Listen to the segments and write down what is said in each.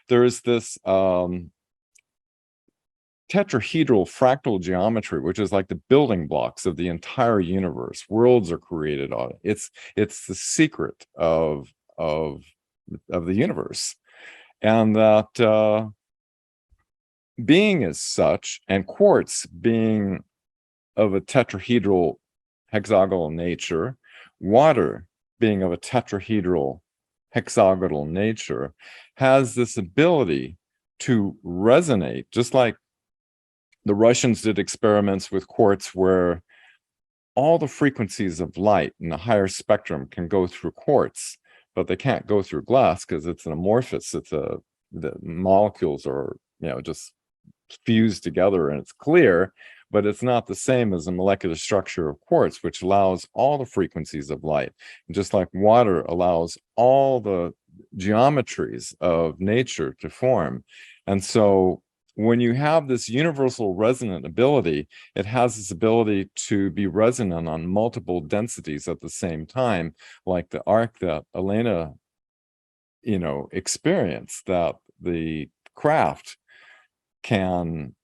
there's this tetrahedral fractal geometry, which is like the building blocks of the entire universe. Worlds are created on it. It's the secret of the universe, and that being as such, and quartz being of a tetrahedral hexagonal nature, water being of a tetrahedral hexagonal nature, has this ability to resonate, just like the Russians did experiments with quartz where all the frequencies of light in the higher spectrum can go through quartz, but they can't go through glass because it's an amorphous. The molecules are, just fused together and it's clear, but it's not the same as the molecular structure of quartz, which allows all the frequencies of light. And just like water allows all the geometries of nature to form. And so when you have this universal resonant ability, it has this ability to be resonant on multiple densities at the same time, like the arc that Elena, experienced, that the craft can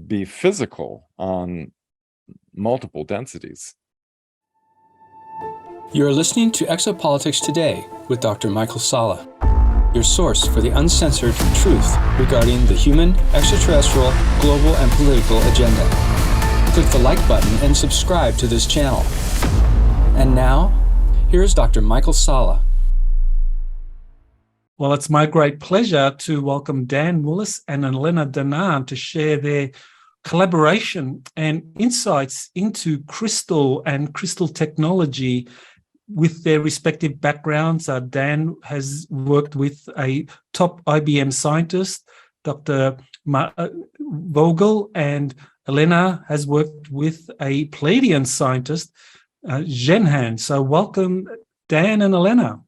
be physical on multiple densities. You're listening to Exopolitics Today with Dr. Michael Salla, your source for the uncensored truth regarding the human, extraterrestrial, global, and political agenda. Click the like button and subscribe to this channel. And now, here's Dr. Michael Salla. Well, it's my great pleasure to welcome Dan Willis and Elena Danaan to share their collaboration and insights into crystal and crystal technology with their respective backgrounds. Dan has worked with a top IBM scientist, Dr. Vogel, and Elena has worked with a Pleiadian scientist, Zhenhan. So welcome, Dan and Elena.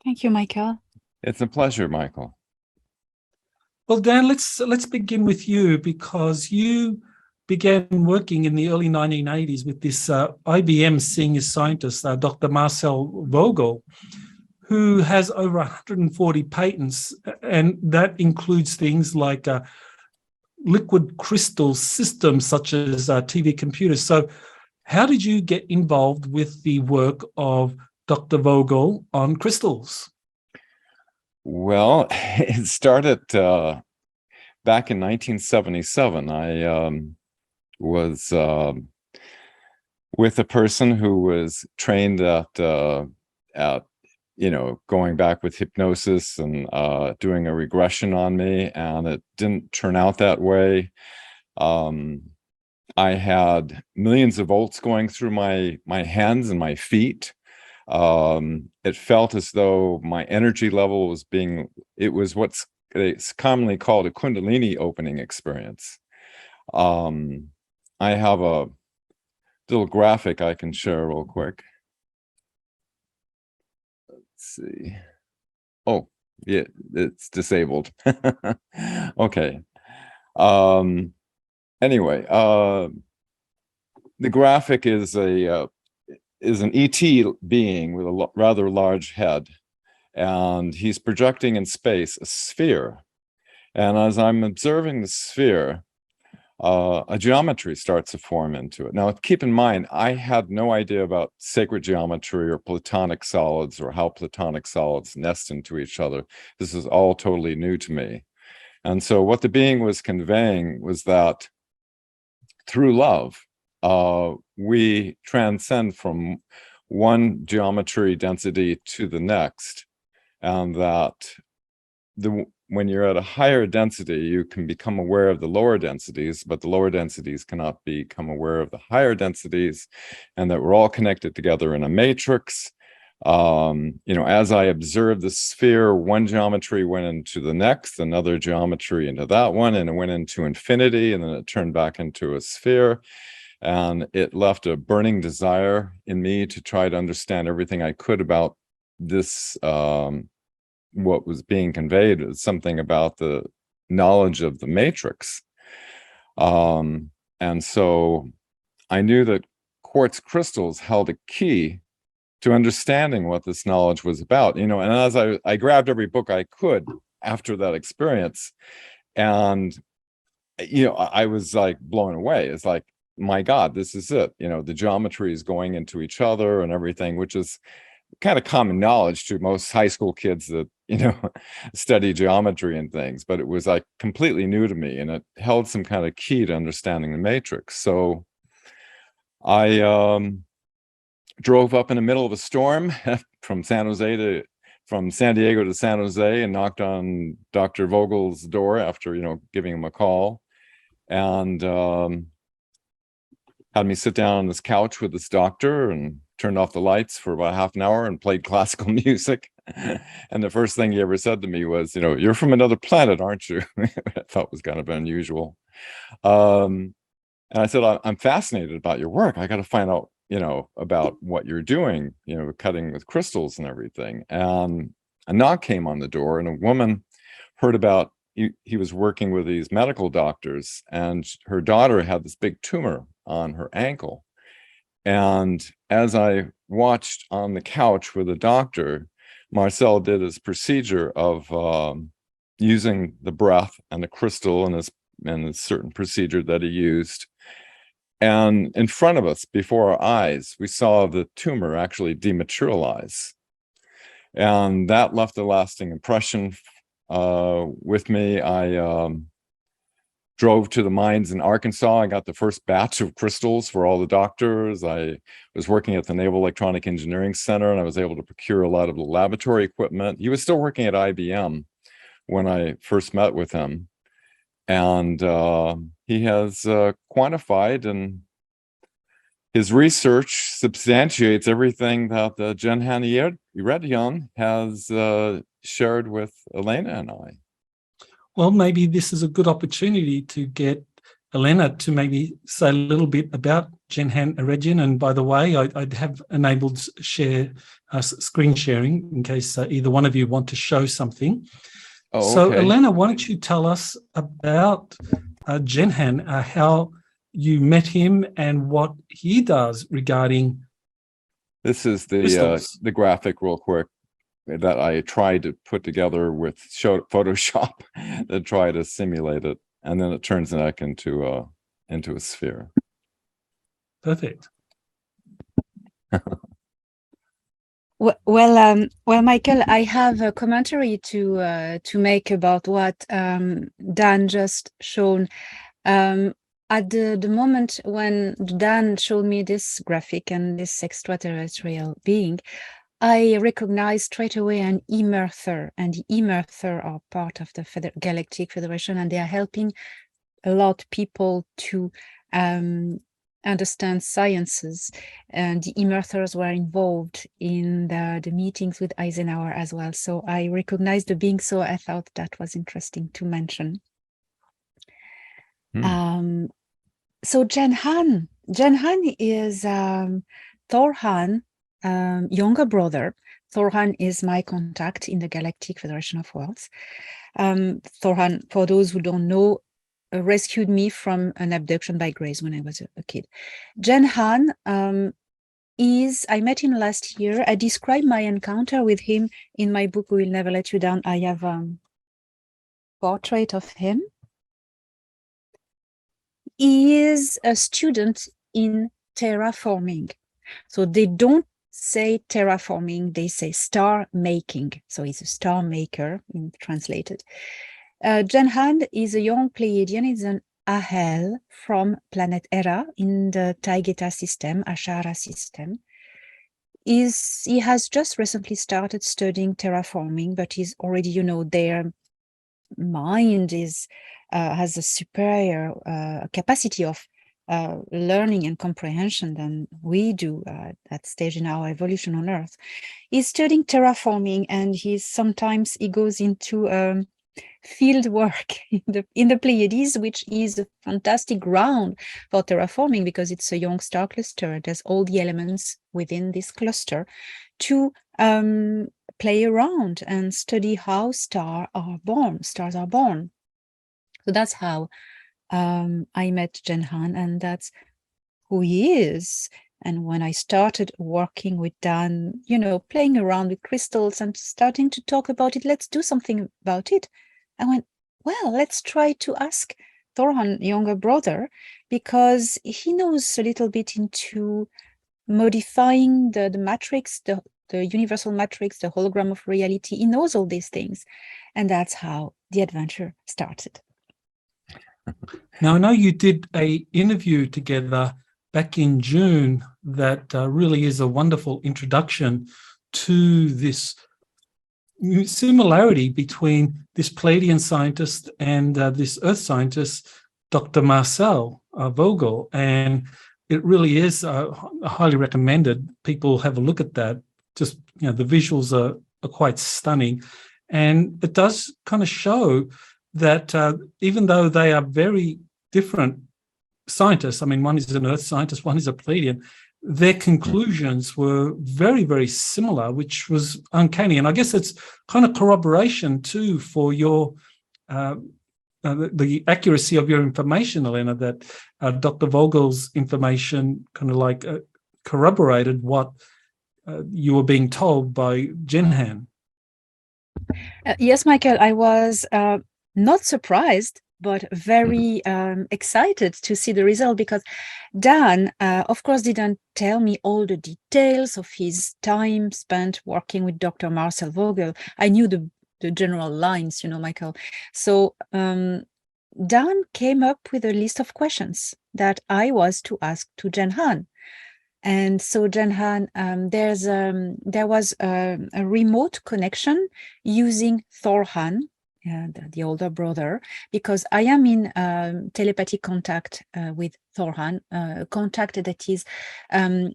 Thank you, Michael. It's a pleasure, Michael. Well, Dan, let's begin with you, because you began working in the early 1980s with this IBM senior scientist, Dr. Marcel Vogel, who has over 140 patents, and that includes things like liquid crystal systems such as TV computers. So how did you get involved with the work of Dr. Vogel on crystals? Well, it started back in 1977. I was with a person who was trained at going back with hypnosis and doing a regression on me, and it didn't turn out that way. I had millions of volts going through my hands and my feet. It felt as though my energy level was what's it's commonly called a Kundalini opening experience. I have a little graphic I can share real quick. Let's see. Oh, yeah, it's disabled. Okay. Anyway, the graphic is an ET being with a rather large head, and he's projecting in space a sphere. And as I'm observing the sphere, a geometry starts to form into it. Now, keep in mind, I had no idea about sacred geometry or platonic solids or how platonic solids nest into each other. This is all totally new to me. And so what the being was conveying was that through love, we transcend from one geometry density to the next, and that when you're at a higher density, you can become aware of the lower densities, but the lower densities cannot become aware of the higher densities, and that we're all connected together in a matrix. As I observed the sphere, one geometry went into the next, another geometry into that one, and it went into infinity, and then it turned back into a sphere. And it left a burning desire in me to try to understand everything I could about this, what was being conveyed, something about the knowledge of the matrix. And so I knew that quartz crystals held a key to understanding what this knowledge was about, and as I grabbed every book I could after that experience. And, you know, I was like blown away. It's like, my God, this is it. You know, the geometry is going into each other and everything, which is kind of common knowledge to most high school kids that, you know, study geometry and things, but it was like completely new to me, and it held some kind of key to understanding the matrix. So I drove up in the middle of a storm from San Diego to San Jose, and knocked on Dr. Vogel's door after, you know, giving him a call, and had me sit down on this couch with this doctor and turned off the lights for about half an hour and played classical music. And the first thing he ever said to me was, you know, "You're from another planet, aren't you?" I thought was kind of unusual. And I said, "I'm fascinated about your work. I got to find out, you know, about what you're doing, you know, cutting with crystals and everything." And a knock came on the door, and a woman heard about he was working with these medical doctors, and her daughter had this big tumor on her ankle. And as I watched on the couch with the doctor, Marcel did his procedure of using the breath and the crystal and a certain procedure that he used. And in front of us, before our eyes, we saw the tumor actually dematerialize. And that left a lasting impression with me. I drove to the mines in Arkansas. I got the first batch of crystals for all the doctors. I was working at the Naval Electronic Engineering Center, and I was able to procure a lot of the laboratory equipment. He was still working at IBM when I first met with him. And he has quantified, and his research substantiates everything that Thor Han Eredyon has shared with Elena and I. Well, maybe this is a good opportunity to get Elena to maybe say a little bit about Thor Han Eredyon. And by the way, I'd have enabled screen sharing in case either one of you want to show something. Oh, so, okay. Elena, why don't you tell us about Thor Han, how you met him and what he does regarding This is crystals. the graphic real quick that I tried to put together with Photoshop to try to simulate it, and then it turns back into a sphere. Perfect. Well, Michael, I have a commentary to make about what Dan just shown. At the moment when Dan showed me this graphic and this extraterrestrial being, I recognized straight away an emerther, and the emerther are part of the Galactic Federation, and they are helping a lot of people to understand sciences. And the emerthers were involved in the meetings with Eisenhower as well. So I recognized the being, so I thought that was interesting to mention. So Thor Han is Thor Han, younger brother. Thor Han is my contact in the Galactic Federation of Worlds. Thor Han, for those who don't know, rescued me from an abduction by Grace when I was a kid. Thor Han I met him last year. I described my encounter with him in my book, We Will Never Let You Down. I have a portrait of him. He is a student in terraforming. So they don't say terraforming, they say star making. So he's a star maker, translated. Thor Han is a young Pleiadian. He's an Ahel from planet Hera in the Taygeta system, Ashara system. He has just recently started studying terraforming, but he's already, their mind has a superior capacity of learning and comprehension than we do at that stage in our evolution on Earth. He's studying terraforming, and sometimes he goes into field work in the Pleiades, which is a fantastic ground for terraforming because it's a young star cluster. There's all the elements within this cluster to play around and study how stars are born. So that's how I met Thor Han, and that's who he is. And when I started working with Dan, playing around with crystals and starting to talk about it, let's do something about it. I went, well, let's try to ask Thor Han, younger brother, because he knows a little bit into modifying the matrix, the universal matrix, the hologram of reality. He knows all these things. And that's how the adventure started. Now, I know you did an interview together back in June that really is a wonderful introduction to this similarity between this Pleiadian scientist and this Earth scientist, Dr. Marcel Vogel. And it really is highly recommended. People have a look at that. Just, the visuals are quite stunning. And it does kind of show that even though they are very different scientists, I mean, one is an Earth scientist, one is a Pleiadian, their conclusions were very, very similar, which was uncanny. And I guess it's kind of corroboration too for your the accuracy of your information, Elena, that Dr. Vogel's information kind of like corroborated what you were being told by Jenhan. Yes, Michael, I was not surprised, but very excited to see the result, because Dan, of course, didn't tell me all the details of his time spent working with Dr. Marcel Vogel. I knew the general lines, Michael. So Dan came up with a list of questions that I was to ask to Jenhan. And so Jenhan, there was a remote connection using Thor Han, the older brother, because I am in telepathic contact with Thor Han, contact that is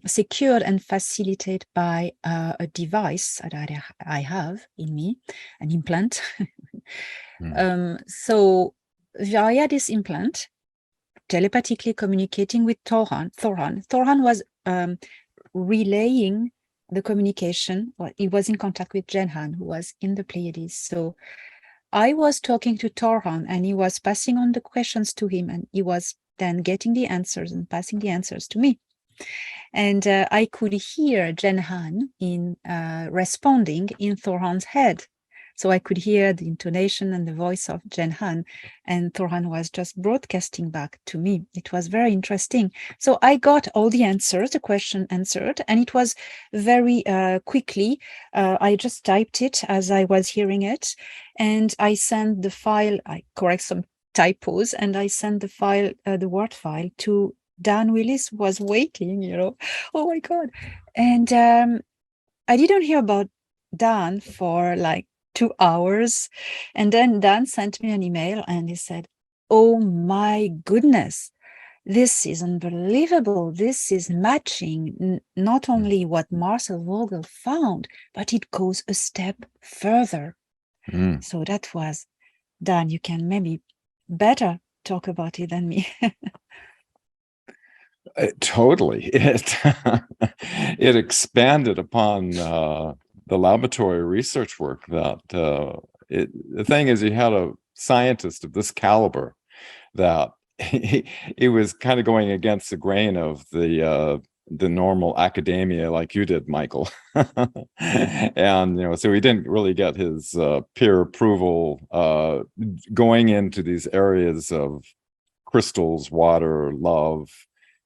secured and facilitated by a device that I have in me, an implant. So via this implant, telepathically communicating with Thor Han. Thor Han was relaying the communication. Well, he was in contact with Jenhan, who was in the Pleiades. So I was talking to Thor Han, and he was passing on the questions to him, and he was then getting the answers and passing the answers to me. And I could hear Jenhan in responding in Thor Han's head. So I could hear the intonation and the voice of Jenhan, and Thor Han was just broadcasting back to me. It was very interesting. So I got all the answers, the question answered, and it was very quickly. I just typed it as I was hearing it, and I sent the file. I correct some typos, and I sent the file, the Word file, to Dan Willis, was waiting, Oh my God. And I didn't hear about Dan for like 2 hours. And then Dan sent me an email and he said, oh my goodness, this is unbelievable. This is matching not only what Marcel Vogel found, but it goes a step further. So that was, Dan, you can maybe better talk about it than me. Totally. It expanded upon the laboratory research work that the thing is, you had a scientist of this caliber that he was kind of going against the grain of the normal academia, like you did, Michael. And so he didn't really get his peer approval going into these areas of crystals, water, love,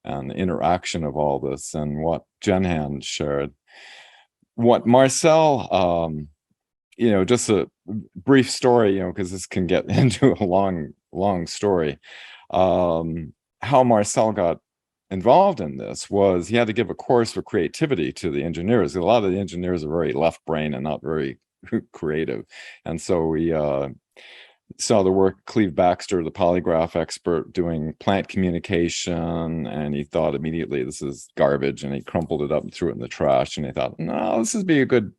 and the interaction of all this, and what Jenhan shared. What Marcel, just a brief story, because this can get into a long story. How Marcel got involved in this was he had to give a course for creativity to the engineers. A lot of the engineers are very left brain and not very creative. And so we saw the work of Cleve Baxter, the polygraph expert, doing plant communication, and he thought immediately, this is garbage, and he crumpled it up and threw it in the trash. And he thought, no, this would be a good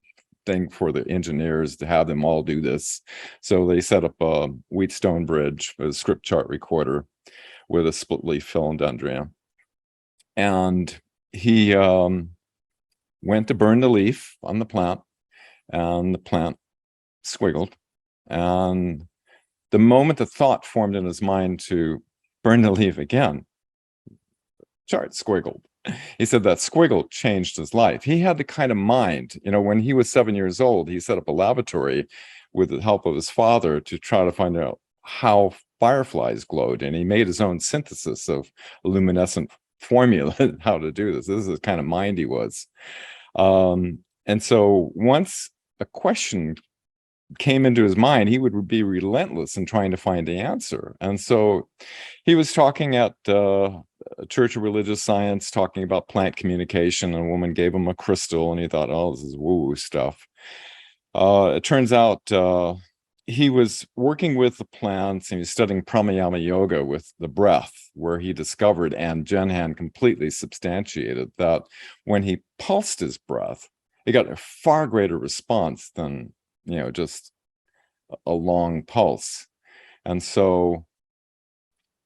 thing for the engineers to have them all do this. So they set up a Wheatstone bridge with a script chart recorder with a split leaf philodendron. And he went to burn the leaf on the plant, and the plant squiggled. And the moment the thought formed in his mind to burn the leaf again, chart squiggled. he said that squiggle changed his life. He had the kind of mind, when he was 7 years old, he set up a laboratory with the help of his father to try to find out how fireflies glowed. And he made his own synthesis of luminescent formula, how to do this. This is the kind of mind he was. And so once a question came into his mind, he would be relentless in trying to find the answer. And so he was talking at a Church of Religious Science, talking about plant communication, and a woman gave him a crystal, and he thought, oh, this is woo-woo stuff. It turns out he was working with the plants, and he was studying pranayama yoga with the breath, where he discovered, and Jen Han completely substantiated, that when he pulsed his breath, he got a far greater response than just a long pulse. And so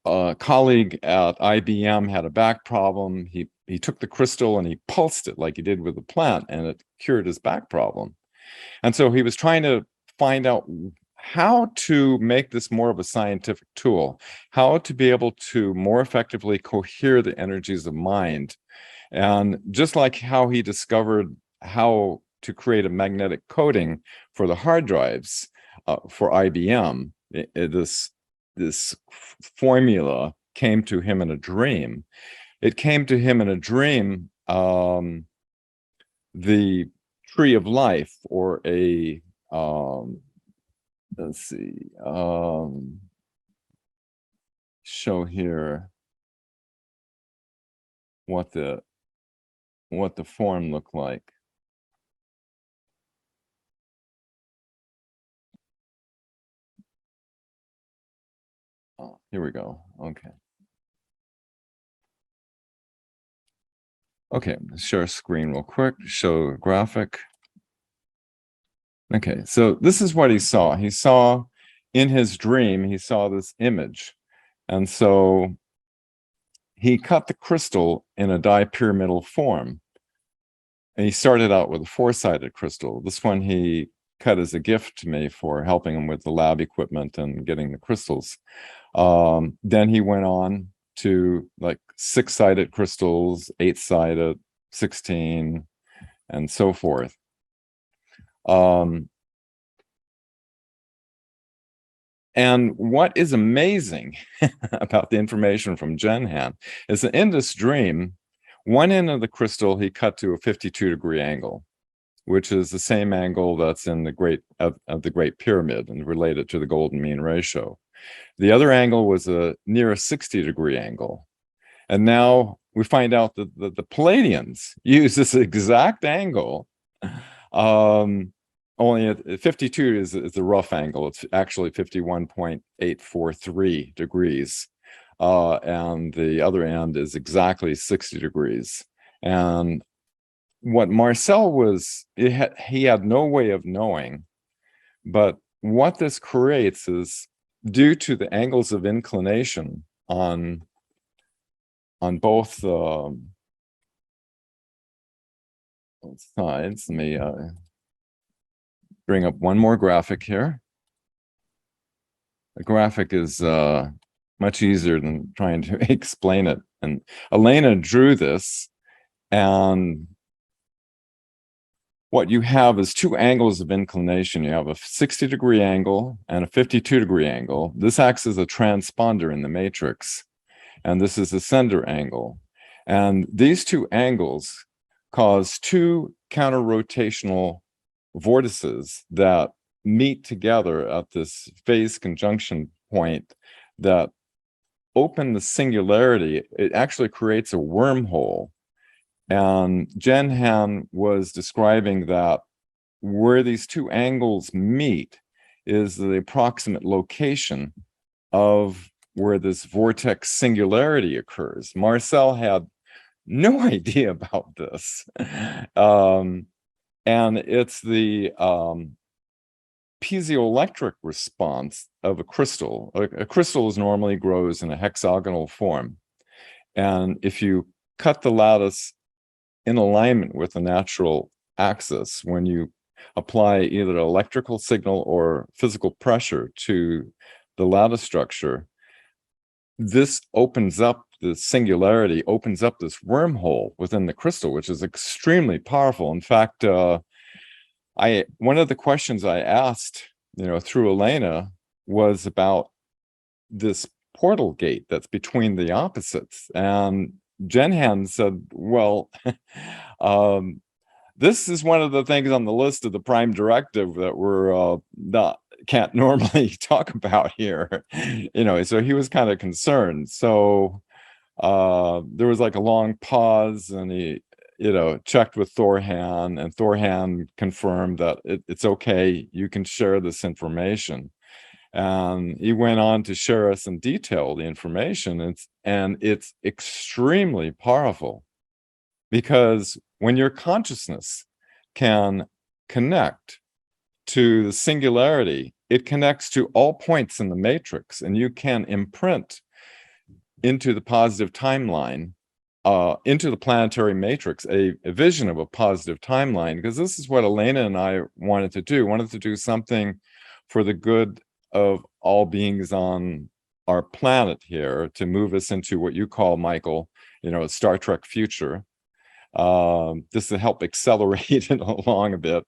a colleague at IBM had a back problem. He took the crystal and he pulsed it like he did with the plant, and it cured his back problem. And so he was trying to find out how to make this more of a scientific tool, how to be able to more effectively cohere the energies of mind. And just like how he discovered how to create a magnetic coating for the hard drives for IBM, this formula came to him in a dream. It came to him in a dream, the tree of life, or a let's see, show here what the form looked like. Oh, here we go. Okay, let's share a screen real quick, show a graphic. Okay, so this is what he saw. He saw in his dream, he saw this image. And so he cut the crystal in a dipyramidal form. And he started out with a 4-sided crystal. This one he cut as a gift to me for helping him with the lab equipment and getting the crystals. Then he went on to like 6-sided crystals, 8-sided, 16, and so forth. And what is amazing about the information from Jen Han is that in this dream, one end of the crystal he cut to a 52-degree angle, which is the same angle that's in the Great Pyramid and related to the golden mean ratio. The other angle was near a 60-degree angle. And now we find out that the Pleiadians use this exact angle. Only at 52 is the rough angle. It's actually 51.843 degrees. And the other end is exactly 60 degrees. And what Marcel he had no way of knowing, but what this creates is due to the angles of inclination on both sides. Let me bring up one more graphic here. The graphic is much easier than trying to explain it. And Elena drew this, and what you have is two angles of inclination. You have a 60-degree angle and a 52-degree angle. This acts as a transponder in the matrix, and this is the sender angle. And these two angles cause two counter-rotational vortices that meet together at this phase conjunction point that open the singularity. It actually creates a wormhole. And Jen Han was describing that where these two angles meet is the approximate location of where this vortex singularity occurs. Marcel had no idea about this. And it's the piezoelectric response of a crystal. A crystal normally grows in a hexagonal form. And if you cut the lattice in alignment with the natural axis, when you apply either an electrical signal or physical pressure to the lattice structure, this opens up the singularity opens up this wormhole within the crystal, which is extremely powerful. In fact, one of the questions I asked, through Elena, was about this portal gate that's between the opposites. And Jenhan said, well, this is one of the things on the list of the prime directive that we're can't normally talk about here. So he was kind of concerned. So there was like a long pause, and he checked with Thor Han, and Thor Han confirmed that it's okay, you can share this information. And he went on to share us in detail the information. And it's extremely powerful, because when your consciousness can connect to the singularity, it connects to all points in the matrix, and you can imprint into the positive timeline, into the planetary matrix, a vision of a positive timeline, because this is what Elena and I wanted to do something for the good of all beings on our planet here, to move us into what you call, Michael, a Star Trek future. Just to help accelerate it along a bit,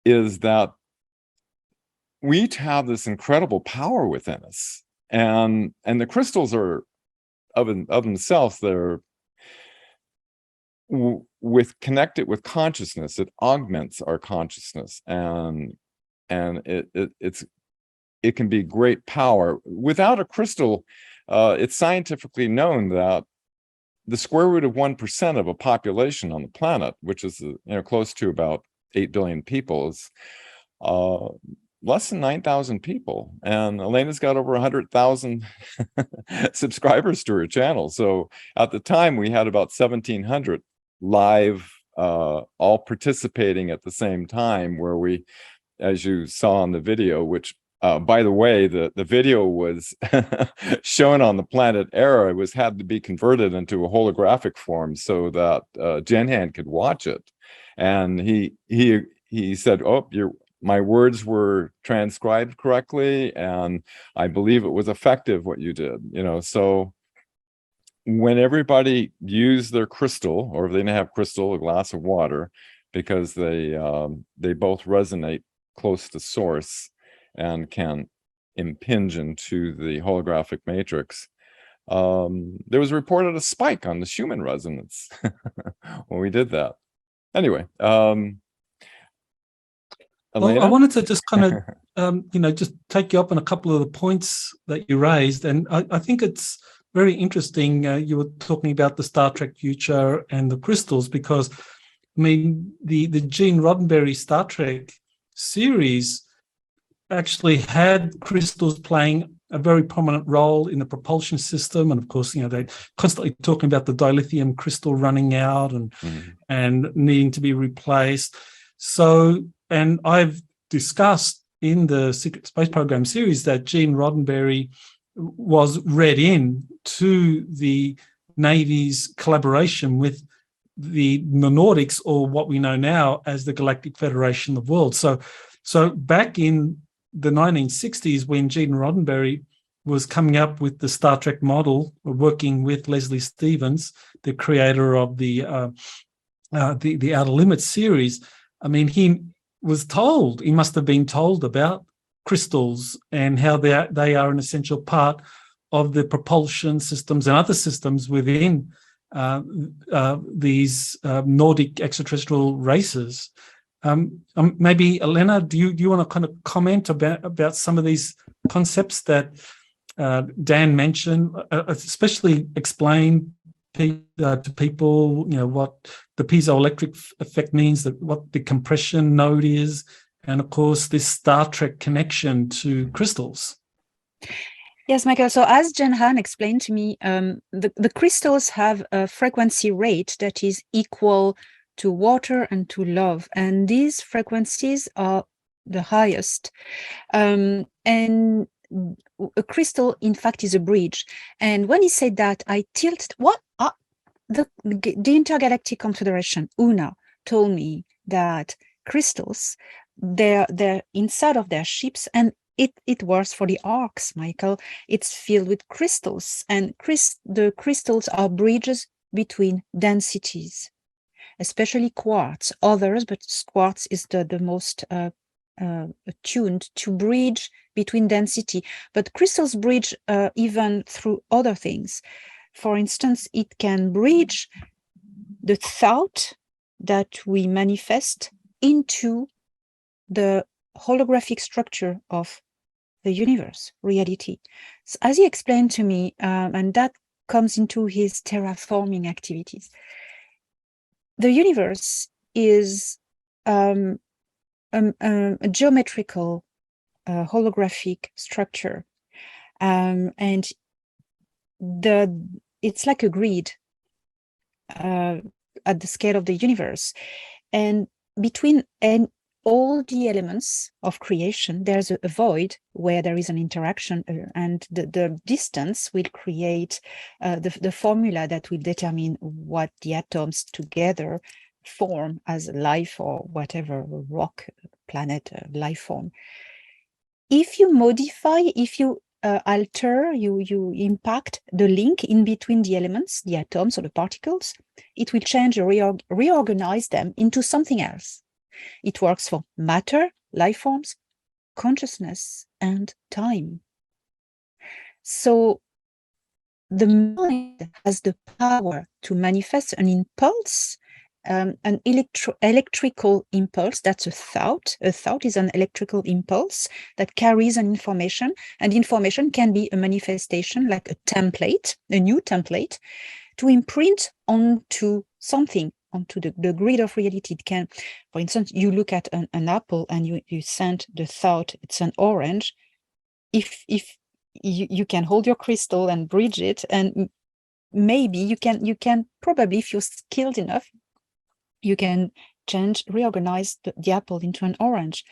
is that we have this incredible power within us, and the crystals are of themselves, they're connected with consciousness. It augments our consciousness, and it can be great power. Without a crystal, it's scientifically known that the square root of 1% of a population on the planet, which is close to about 8 billion people, is less than 9,000 people. And Elena's got over 100,000 subscribers to her channel. So at the time, we had about 1,700 live, all participating at the same time, where we, as you saw in the video, which by the way, the video was shown on the Planet Era. It had to be converted into a holographic form so that Jenhan could watch it. And he said, "Oh, my words were transcribed correctly, and I believe it was effective what you did." So when everybody used their crystal, or if they didn't have crystal, a glass of water, because they both resonate close to source and can impinge into the holographic matrix. There was reported a spike on the Schumann resonance when we did that. Anyway, Elena? Well, I wanted to just kind of, just take you up on a couple of the points that you raised. And I think it's very interesting. You were talking about the Star Trek future and the crystals, because, the Gene Roddenberry Star Trek series actually had crystals playing a very prominent role in the propulsion system. And of course, they're constantly talking about the dilithium crystal running out and needing to be replaced. So, and I've discussed in the Secret Space Program series that Gene Roddenberry was read in to the Navy's collaboration with the Nordics, or what we know now as the Galactic Federation of Worlds. So back in the 1960s, when Gene Roddenberry was coming up with the Star Trek model, working with Leslie Stevens, the creator of the Outer Limits series, he must have been told about crystals and how they are an essential part of the propulsion systems and other systems within these Nordic extraterrestrial races. Maybe, Elena, do you want to kind of comment about some of these concepts that Dan mentioned, especially explain to people, what the piezoelectric effect means, what the compression node is, and of course this Star Trek connection to crystals? Yes, Michael. So as Jenhan explained to me, the crystals have a frequency rate that is equal to water and to love. And these frequencies are the highest. And a crystal, in fact, is a bridge. And when he said that, I tilted, the Intergalactic Confederation, UNA, told me that crystals, they're inside of their ships, and it works for the arcs, Michael. It's filled with crystals, and the crystals are bridges between densities, especially quartz. Others, but quartz is the most attuned to bridge between density. But crystals bridge even through other things. For instance, it can bridge the thought that we manifest into the holographic structure of the universe, reality. So as he explained to me, and that comes into his terraforming activities, the universe is a geometrical holographic structure, and it's like a grid at the scale of the universe, and between all the elements of creation, there's a void where there is an interaction, and the distance will create the formula that will determine what the atoms together form as life, or whatever, rock, planet, life form. If you modify, if you alter, you impact the link in between the elements, the atoms or the particles, it will change or reorganize them into something else. It works for matter, life forms, consciousness, and time. So the mind has the power to manifest an impulse, an electrical impulse. That's a thought. A thought is an electrical impulse that carries an information, and information can be a manifestation, like a template, a new template, to imprint onto something, onto the grid of reality. It can, for instance, you look at an apple and you send the thought it's an orange. If you can hold your crystal and bridge it, and maybe you can probably, if you're skilled enough, you can reorganize the apple into an orange.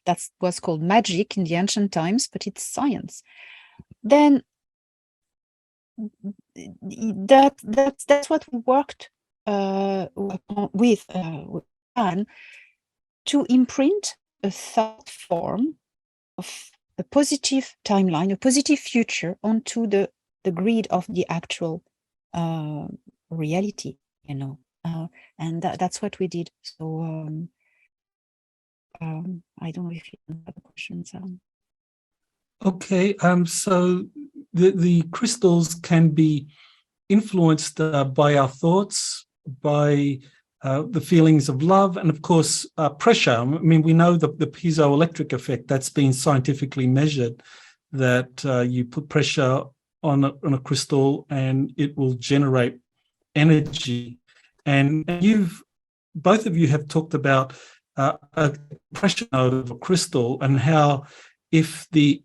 That was called magic in the ancient times, but it's science. Then that's what we worked with Anne, to imprint a thought form of a positive timeline, a positive future, onto the grid of the actual reality, and that's what we did. So I don't know if you have other questions. Okay, so the crystals can be influenced by our thoughts, by the feelings of love, and of course pressure. I mean, we know the piezoelectric effect that's been scientifically measured, that you put pressure on a crystal and it will generate energy. And both of you have talked about a pressure node of a crystal, and how if the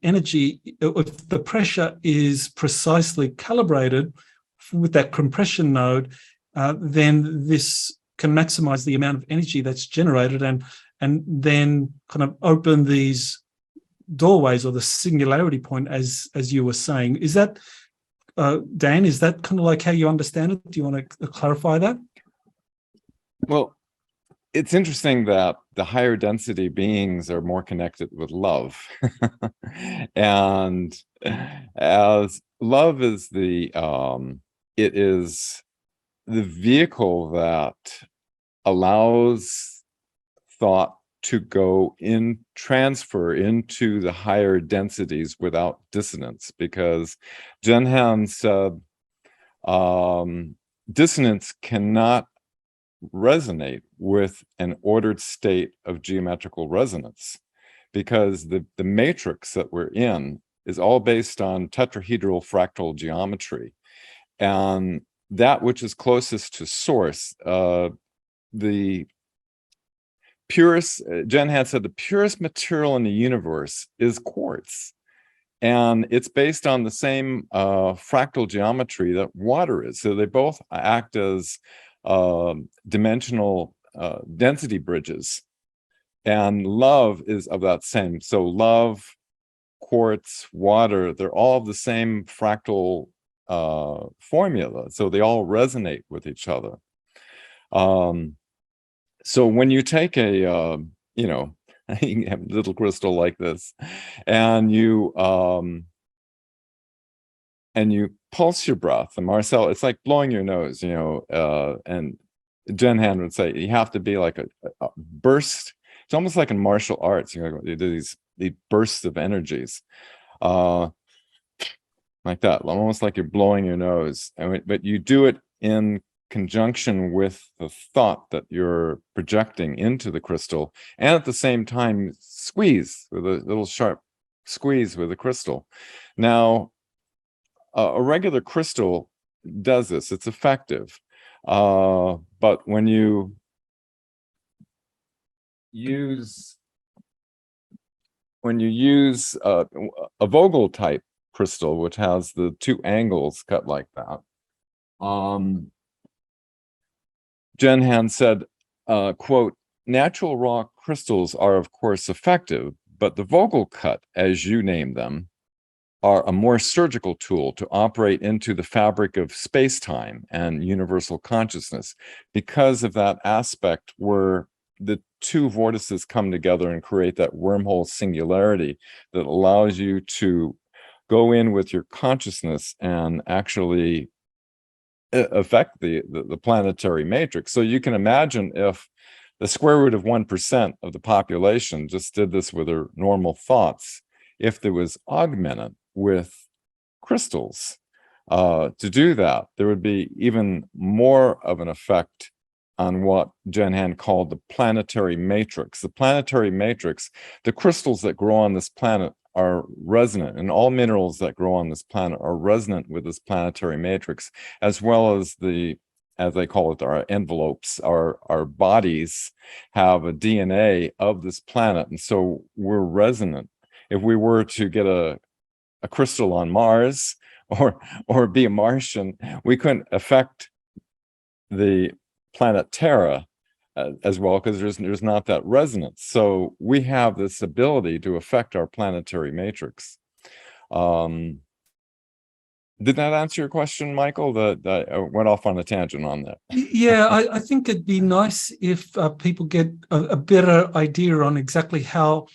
pressure is precisely calibrated with that compression node, then this can maximize the amount of energy that's generated, and then kind of open these doorways, or the singularity point, as you were saying. Is that, Dan, is that kind of like how you understand it? Do you want to clarify that? Well, it's interesting that the higher density beings are more connected with love. And as love is it is the vehicle that allows thought to transfer into the higher densities without dissonance, because Jen Han said dissonance cannot resonate with an ordered state of geometrical resonance, because the matrix that we're in is all based on tetrahedral fractal geometry, and that which is closest to source, the purest, Jen had said, the purest material in the universe is quartz, and it's based on the same fractal geometry that water is. So they both act as dimensional density bridges, and love is of that same. So love, quartz, water, they're all of the same fractal formula, so they all resonate with each other. So when you take a You can have a little crystal like this, and you pulse your breath. And Marcel, it's like blowing your nose, and Jen Han would say you have to be like a burst. It's almost like in martial arts, you do these bursts of energies, like that, almost like you're blowing your nose. But you do it in conjunction with the thought that you're projecting into the crystal, and at the same time squeeze with a little sharp squeeze with the crystal. Now, a regular crystal does this, it's effective, but when you use a Vogel type crystal, which has the two angles cut like that, Jen Han said, quote, "Natural rock crystals are of course effective, but the Vogel cut, as you name them, are a more surgical tool to operate into the fabric of space-time and universal consciousness, because of that aspect where the two vortices come together and create that wormhole singularity that allows you to go in with your consciousness and actually affect the planetary matrix." So you can imagine if the square root of 1% of the population just did this with their normal thoughts, if there was augmented with crystals to do that, there would be even more of an effect on what Jen Han called the planetary matrix. The planetary matrix, the crystals that grow on this planet are resonant, and all minerals that grow on this planet are resonant with this planetary matrix, as well as as they call it, our envelopes. Our bodies have a DNA of this planet, and so we're resonant. If we were to get a crystal on Mars or be a Martian, we couldn't affect the planet Terra as well, because there's not that resonance. So we have this ability to affect our planetary matrix. Did that answer your question, Michael? That I went off on a tangent on that. Yeah, I think it'd be nice if people get a better idea on exactly how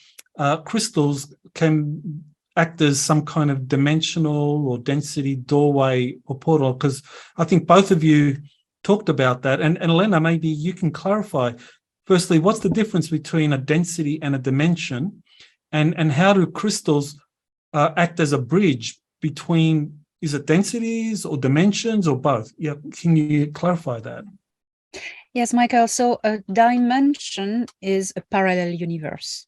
crystals can act as some kind of dimensional or density doorway or portal, because I think both of you talked about that. And Elena, maybe you can clarify, firstly, what's the difference between a density and a dimension, and how do crystals act as a bridge between, is it densities or dimensions or both? Yeah, can you clarify that? Yes, Michael. So a dimension is a parallel universe.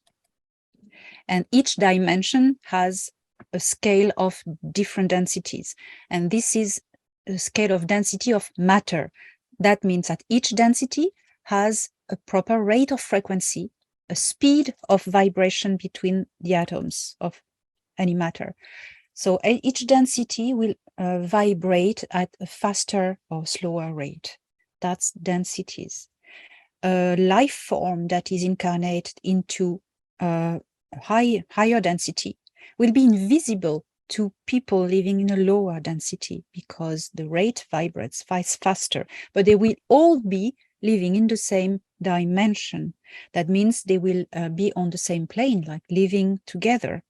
And each dimension has a scale of different densities. And this is a scale of density of matter. That means that each density has a proper rate of frequency, a speed of vibration between the atoms of any matter. So each density will vibrate at a faster or slower rate. That's densities. A life form that is incarnated into higher density will be invisible to people living in a lower density because the rate vibrates faster, but they will all be living in the same dimension. That means they will be on the same plane, like living together.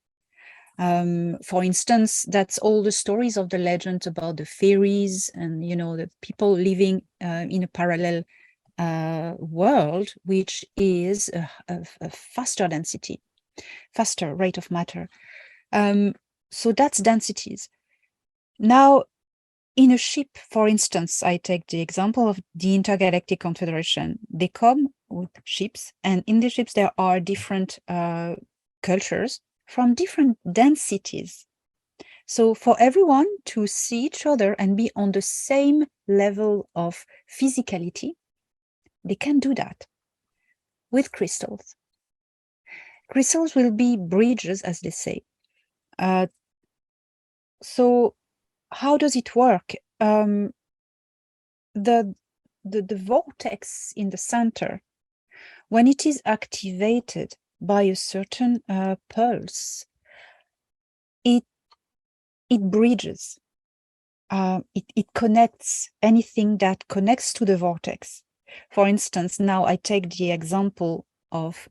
For instance, that's all the stories of the legends about the fairies and, the people living in a parallel world, which is a faster density, faster rate of matter. So that's densities. Now, in a ship, for instance, I take the example of the Intergalactic Confederation. They come with ships, and in the ships there are different cultures from different densities. So for everyone to see each other and be on the same level of physicality, they can do that with crystals. Crystals will be bridges, as they say. So how does it work? The vortex in the center, when it is activated by a certain pulse, it bridges. It connects anything that connects to the vortex. For instance, now I take the example of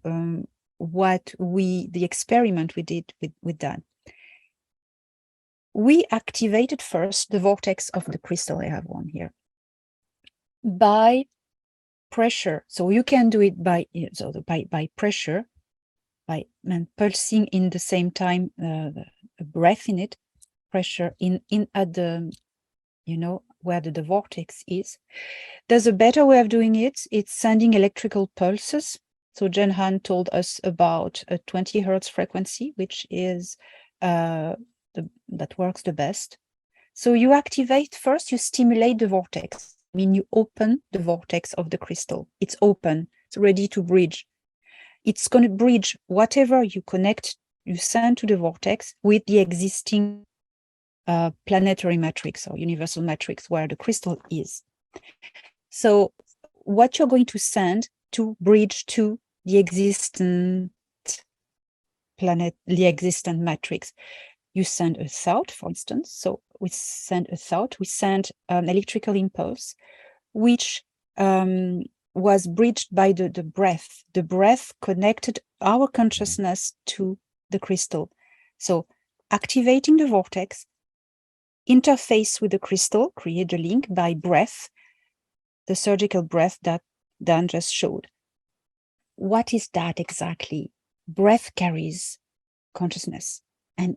the experiment we did with that. We activated first the vortex of the crystal. I have one here by pressure. So you can do it by pressure, by pulsing in the same time, a breath in it, pressure in at the, where the vortex is. There's a better way of doing it. It's sending electrical pulses. So Jen Han told us about a 20 hertz frequency, which is that works the best. So you activate first, you stimulate the vortex. I mean, you open the vortex of the crystal. It's open, it's ready to bridge. It's going to bridge whatever you send to the vortex with the existing planetary matrix or universal matrix where the crystal is. So what you're going to send to bridge to the existent matrix, you send a thought, for instance. So we send a thought, we send an electrical impulse, which was bridged by the breath. The breath connected our consciousness to the crystal. So activating the vortex, interface with the crystal, create the link by breath, the surgical breath that Dan just showed. What is that exactly? Breath carries consciousness. And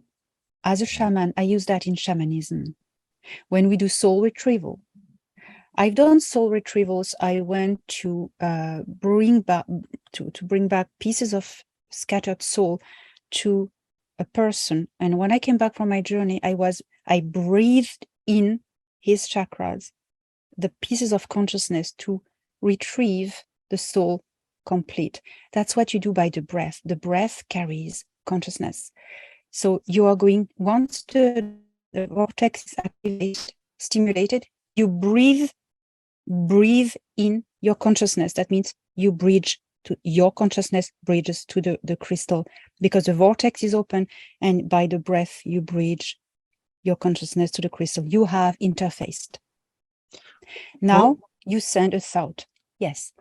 as a shaman, I use that in shamanism. When we do soul retrieval, I've done soul retrievals. I went to bring back pieces of scattered soul to a person. And when I came back from my journey, I breathed in his chakras, the pieces of consciousness to retrieve the soul complete. That's what you do by the breath. The breath carries consciousness. So you are going, once the vortex is activated, stimulated, you breathe in your consciousness. That means you bridge to your consciousness, bridges to the crystal, because the vortex is open, and by the breath you bridge your consciousness to the crystal. You have interfaced. Now you send a thought. Yes.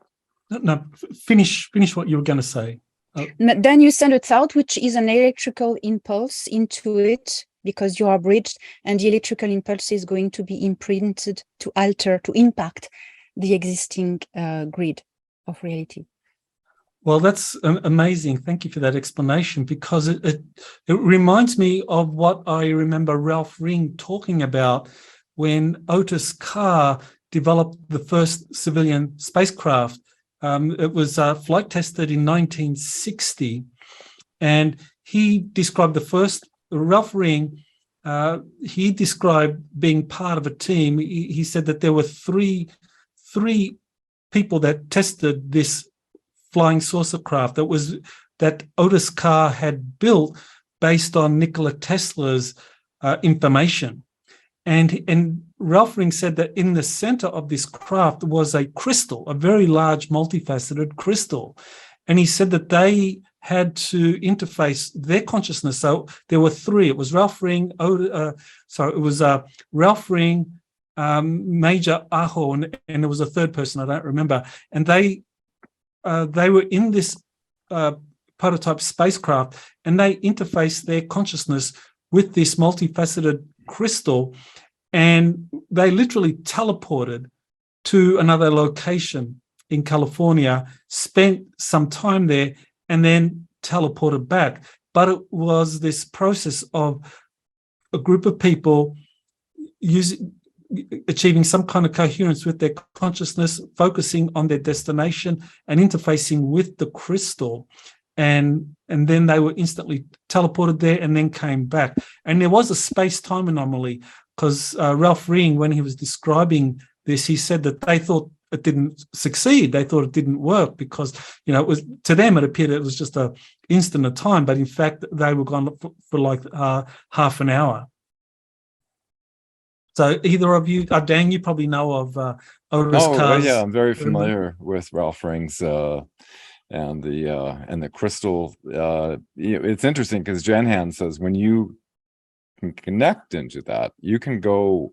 No, finish what you were going to say. Then you send a thought, which is an electrical impulse into it, because you are bridged, and the electrical impulse is going to be imprinted to alter, to impact the existing grid of reality. Well, that's amazing. Thank you for that explanation, because it reminds me of what I remember Ralph Ring talking about when Otis Carr developed the first civilian spacecraft. It was flight tested in 1960, and he described Ralph Ring, he described being part of a team. He said that there were three people that tested this flying saucer craft that Otis Carr had built based on Nikola Tesla's information. And Ralph Ring said that in the center of this craft was a crystal, a very large multifaceted crystal. And he said that they had to interface their consciousness. So there were three. It was Ralph Ring, Ralph Ring, Major Aho, and there was a third person, I don't remember. And they were in this prototype spacecraft, and they interfaced their consciousness with this multifaceted crystal, and they literally teleported to another location in California, spent some time there, and then teleported back. But it was this process of a group of people achieving some kind of coherence with their consciousness, focusing on their destination and interfacing with the crystal. And then they were instantly teleported there and then came back. And there was a space-time anomaly, because Ralph Ring, when he was describing this, he said that they thought it didn't succeed. They thought it didn't work because, it was, to them, it appeared it was just an instant of time. But in fact, they were gone for like half an hour. So either of you, Dan, you probably know of Otis Carr's. Yeah, I'm very familiar with Ralph Ring's and the crystal. It's interesting because Jen Han says when you can connect into that, you can go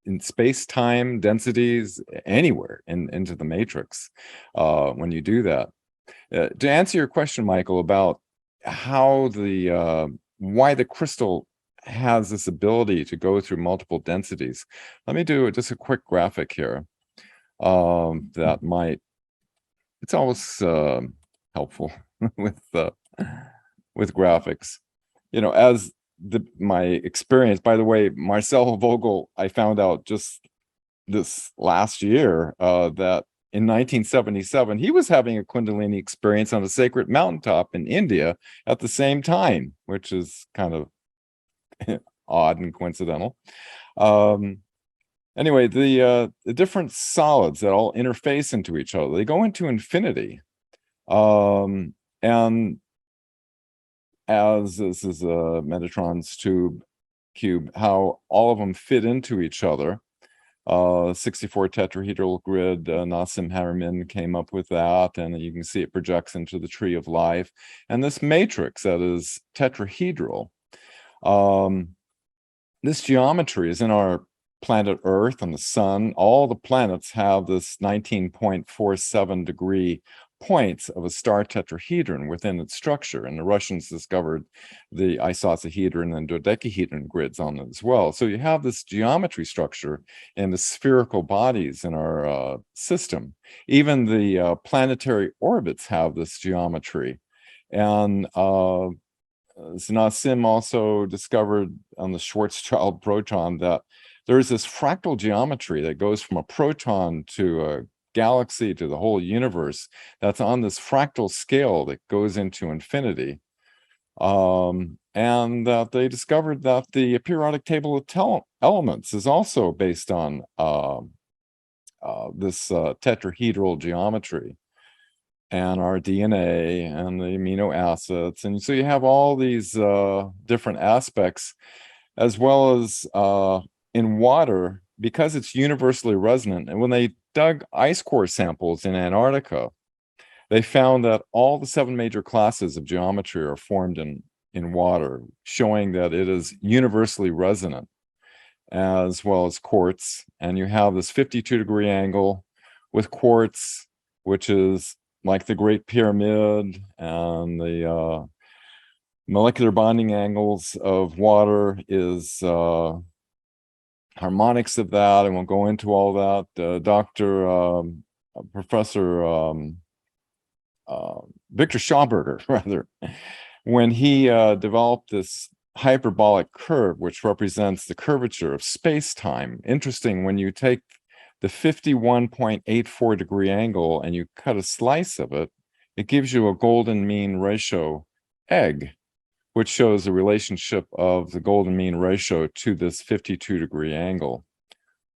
in space-time densities anywhere into the matrix when you do that. To answer your question, Michael, about how why the crystal has this ability to go through multiple densities, let me do just a quick graphic here. That might, it's always helpful with graphics. You know, as my experience, by the way, Marcel Vogel, I found out just this last year that in 1977, he was having a Kundalini experience on a sacred mountaintop in India at the same time, which is kind of odd and coincidental. Anyway, the different solids that all interface into each other, they go into infinity. And as this is a Metatron's cube, how all of them fit into each other. 64 tetrahedral grid, Nassim Haramein came up with that, and you can see it projects into the tree of life. And this matrix that is tetrahedral, this geometry is in our planet Earth and the sun. All the planets have this 19.47 degree points of a star tetrahedron within its structure, and the Russians discovered the isosahedron and dodecahedron grids on it as well. So you have this geometry structure in the spherical bodies in our system. Even the planetary orbits have this geometry. And Nassim also discovered on the Schwarzschild proton that there's this fractal geometry that goes from a proton to a galaxy to the whole universe that's on this fractal scale that goes into infinity. And they discovered that the periodic table of elements is also based on this tetrahedral geometry, and our DNA and the amino acids. And so you have all these different aspects, as well as in water, because it's universally resonant. And when they dug ice core samples in Antarctica, they found that all the 7 major classes of geometry are formed in water, showing that it is universally resonant, as well as quartz. And you have this 52-degree angle with quartz, which is like the Great Pyramid, and the molecular bonding angles of water is harmonics of that. I won't go into all that. Professor Victor Schauberger, rather, when he developed this hyperbolic curve, which represents the curvature of space-time. Interesting, when you take the 51.84 degree angle and you cut a slice of it, it gives you a golden mean ratio egg, which shows the relationship of the golden mean ratio to this 52-degree angle.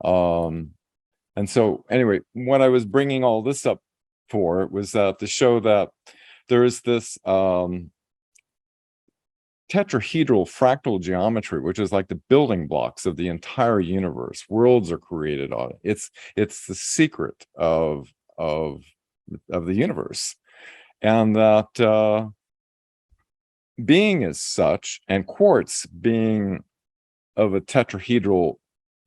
And so anyway, what I was bringing all this up for was that to show that there is this tetrahedral fractal geometry, which is like the building blocks of the entire universe. Worlds are created on it. It's the secret of the universe. And that being as such, and quartz being of a tetrahedral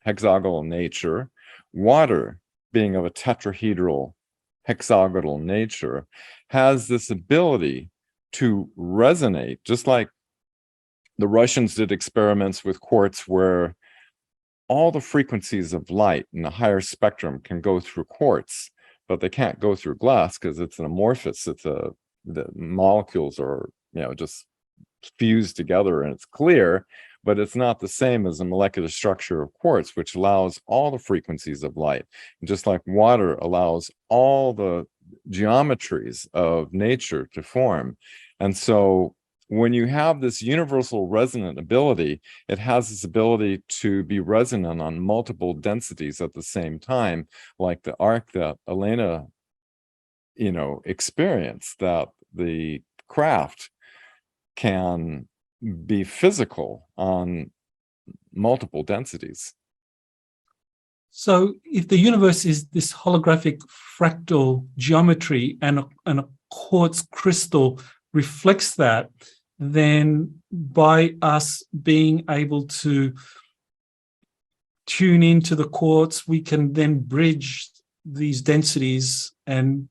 hexagonal nature, water being of a tetrahedral hexagonal nature, has this ability to resonate, just like the Russians did experiments with quartz where all the frequencies of light in the higher spectrum can go through quartz, but they can't go through glass because it's an amorphous. The molecules are, just fused together and it's clear, but it's not the same as the molecular structure of quartz, which allows all the frequencies of light. And just like water allows all the geometries of nature to form. And so when you have this universal resonant ability, it has this ability to be resonant on multiple densities at the same time, like the arc that Elena, experienced, that the craft can be physical on multiple densities. So if the universe is this holographic fractal geometry and a quartz crystal reflects that, then by us being able to tune into the quartz, we can then bridge these densities and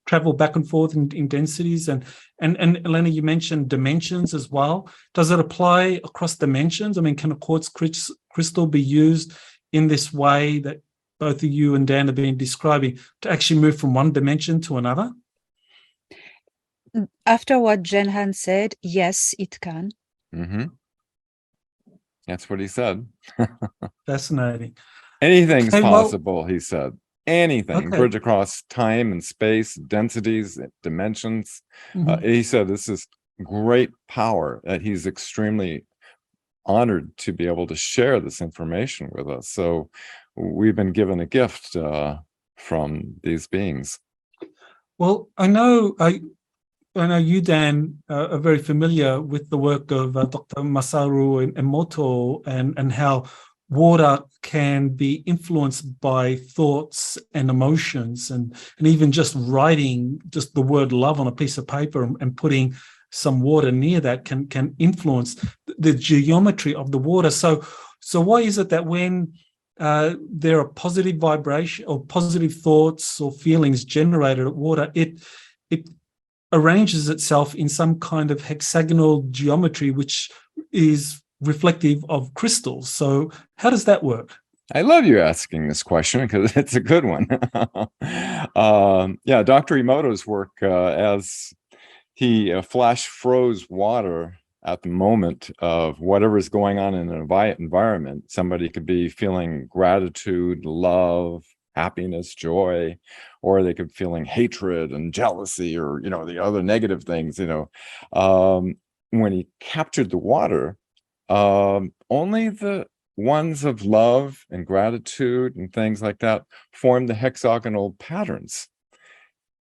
travel back and forth in densities. And Elena, you mentioned dimensions as well. Does it apply across dimensions? I mean, can a quartz crystal be used in this way that both of you and Dan have been describing, to actually move from one dimension to another? After what Jen Han said, yes, it can. Mm-hmm. That's what he said. Fascinating. Anything's Okay, well- possible, he said. Anything. Okay. Bridge across time and space, densities, dimensions. Mhm. He said this is great power, that he's extremely honored to be able to share this information with us. So we've been given a gift from these beings. Well, I know you, Dan, are very familiar with the work of Dr. Masaru Emoto and how water can be influenced by thoughts and emotions, and even just writing just the word love on a piece of paper and putting some water near that can influence the geometry of the water. So why is it that when there are positive vibration or positive thoughts or feelings generated at water, it arranges itself in some kind of hexagonal geometry, which is reflective of crystals? So how does that work? I love you asking this question because it's a good one. Yeah, Dr. Emoto's work, as he flash froze water at the moment of whatever's going on in an environment. Somebody could be feeling gratitude, love, happiness, joy, or they could be feeling hatred and jealousy, or the other negative things. When he captured the water, only the ones of love and gratitude and things like that form the hexagonal patterns.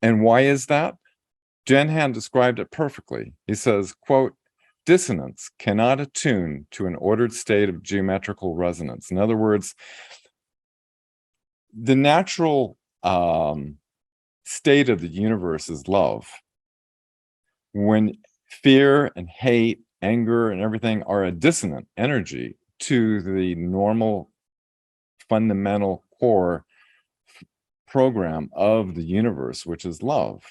And why is that? Jen Han described it perfectly. He says, quote, "Dissonance cannot attune to an ordered state of geometrical resonance." In other words, the natural state of the universe is love. When fear and hate, anger, and everything are a dissonant energy to the normal, fundamental core program of the universe, which is love.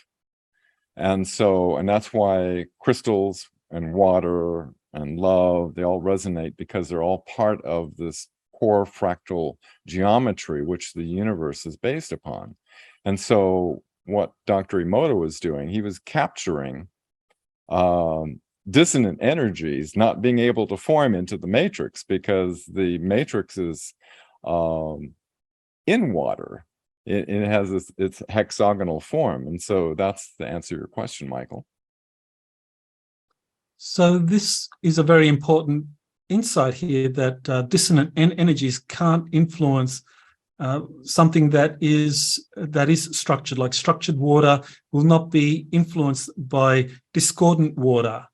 And that's why crystals and water and love, they all resonate, because they're all part of this core fractal geometry which the universe is based upon. And so what Dr. Emoto was doing, he was capturing dissonant energies not being able to form into the matrix, because the matrix is in water. It has its hexagonal form. And so that's the answer to your question, Michael. So this is a very important insight here, that dissonant energies can't influence something that is structured. Like structured water will not be influenced by discordant water.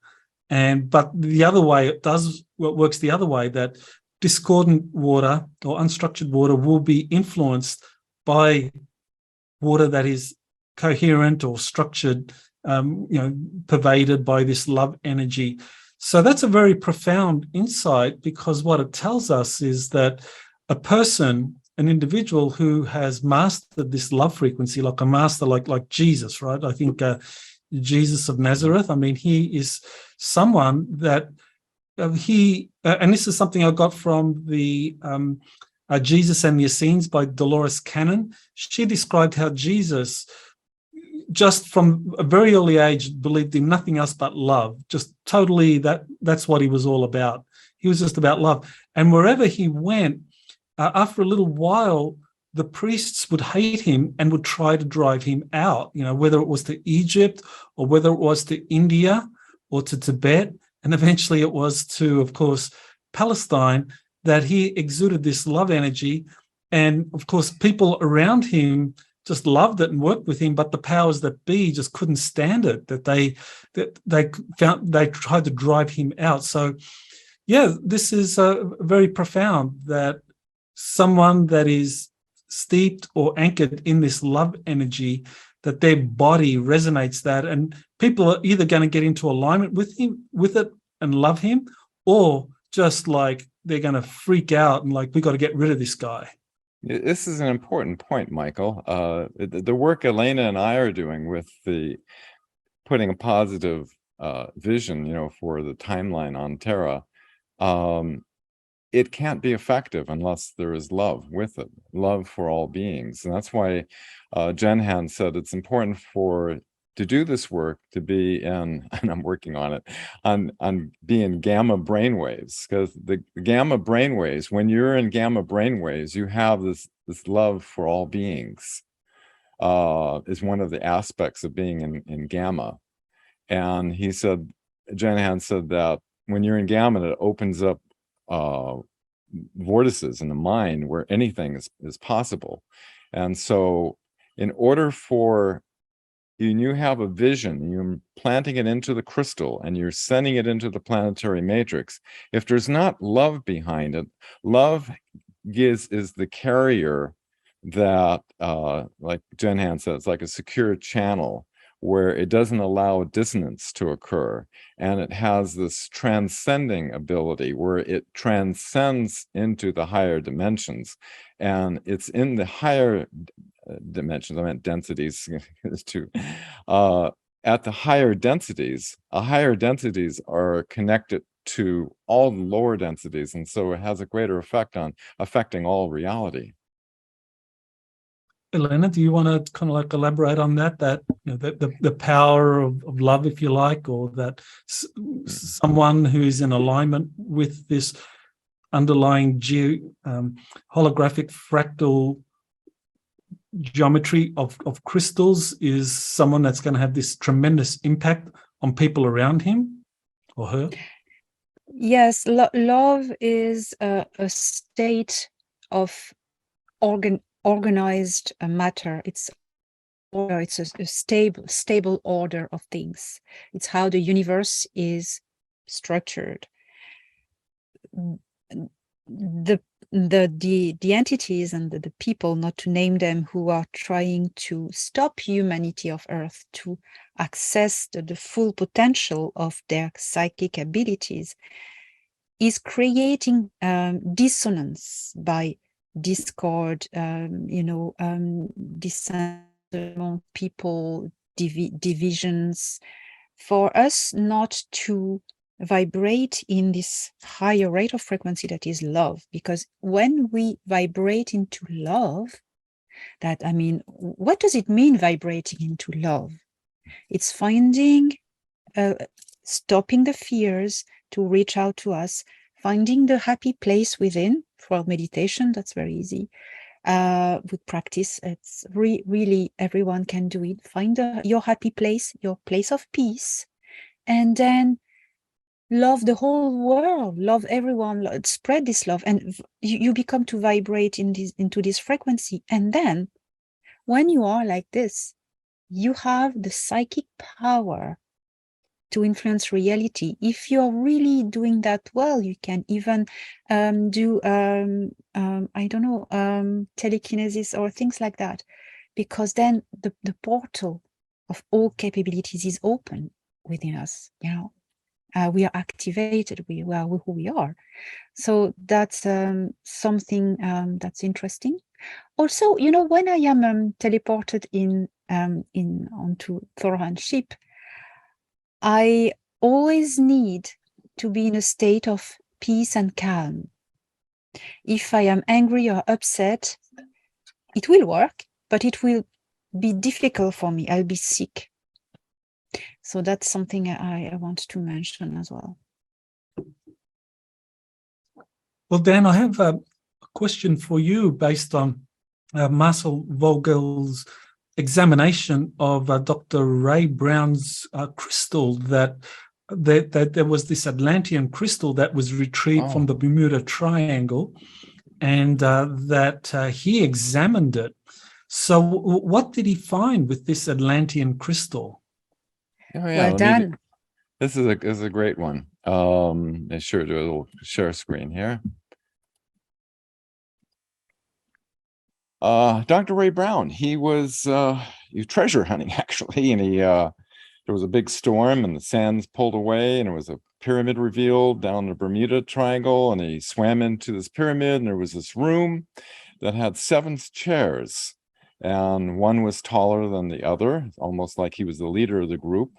But the other way, it works the other way, that discordant water or unstructured water will be influenced by water that is coherent or structured, pervaded by this love energy. So that's a very profound insight, because what it tells us is that a person, an individual who has mastered this love frequency, like a master, like Jesus, right? I think Jesus of Nazareth, I mean, he is someone that and this is something I got from the Jesus and the Essenes by Dolores Cannon. She described how Jesus, just from a very early age, believed in nothing else but love. Just totally, that's what he was all about. He was just about love. And wherever he went, after a little while, the priests would hate him and would try to drive him out, whether it was to Egypt or whether it was to India or to Tibet. And eventually it was to, of course, Palestine, that he exuded this love energy. And of course, people around him just loved it and worked with him, but the powers that be just couldn't stand it, that they tried to drive him out. So yeah, this is very profound, that someone that is steeped or anchored in this love energy, that their body resonates that, and people are either going to get into alignment with it and love him, or just like they're going to freak out and like, we got to get rid of this guy. This is an important point, Michael. The work Elena and I are doing with the putting a positive vision, for the timeline on Terra, it can't be effective unless there is love with it, love for all beings. And that's why Jen Han said it's important to do this work to be in, and I'm working on it, on being gamma brainwaves, because the gamma brainwaves, when you're in gamma brainwaves, you have this love for all beings, is one of the aspects of being in gamma. And he said, Jen Han said that when you're in gamma, it opens up vortices in the mind where anything is possible. And so in order for you have a vision, you're planting it into the crystal and you're sending it into the planetary matrix. If there's not love behind it, love is the carrier that, like Jen Han says, like a secure channel where it doesn't allow dissonance to occur. And it has this transcending ability where it transcends into the higher dimensions. And it's in the higher dimensions, I meant densities too. At the higher densities are connected to all the lower densities. And so it has a greater effect on affecting all reality. Elena, do you want to kind of like elaborate on that the power of love, if you like, or that someone who is in alignment with this underlying holographic fractal geometry of crystals is someone that's going to have this tremendous impact on people around him or her? Yes, love is a state of organized matter. It's a stable order of things. It's how the universe is structured. The entities and the people, not to name them, who are trying to stop humanity of Earth to access the full potential of their psychic abilities, is creating dissonance by discord, dissent among people, divisions, for us not to vibrate in this higher rate of frequency that is love. Because when we vibrate into love, what does it mean, vibrating into love? It's finding, stopping the fears to reach out to us, finding the happy place within. For meditation, that's very easy. With practice, it's really everyone can do it. Find your happy place, your place of peace, and then love the whole world, love everyone, spread this love, and you become to vibrate into this frequency. And then when you are like this, you have the psychic power to influence reality. If you're really doing that well, you can even do telekinesis or things like that, because then the portal of all capabilities is open within us. We are activated. We are who we are. So that's something that's interesting. Also, when I am teleported onto Thor Han's ship, I always need to be in a state of peace and calm. If I am angry or upset, it will work, but it will be difficult for me. I'll be sick. So that's something I want to mention as well. Well, Dan, I have a question for you based on Marcel Vogel's examination of Dr. Ray Brown's crystal, that there was this Atlantean crystal that was retrieved from the Bermuda Triangle, and that he examined it. So what did he find with this Atlantean crystal? Oh, yeah. Well done. This is a great one. Sure, do a little share screen here. Dr. Ray Brown, he was treasure hunting, actually, and there was a big storm and the sands pulled away and there was a pyramid revealed down the Bermuda Triangle, and he swam into this pyramid and there was this room that had 7 chairs, and one was taller than the other, almost like he was the leader of the group.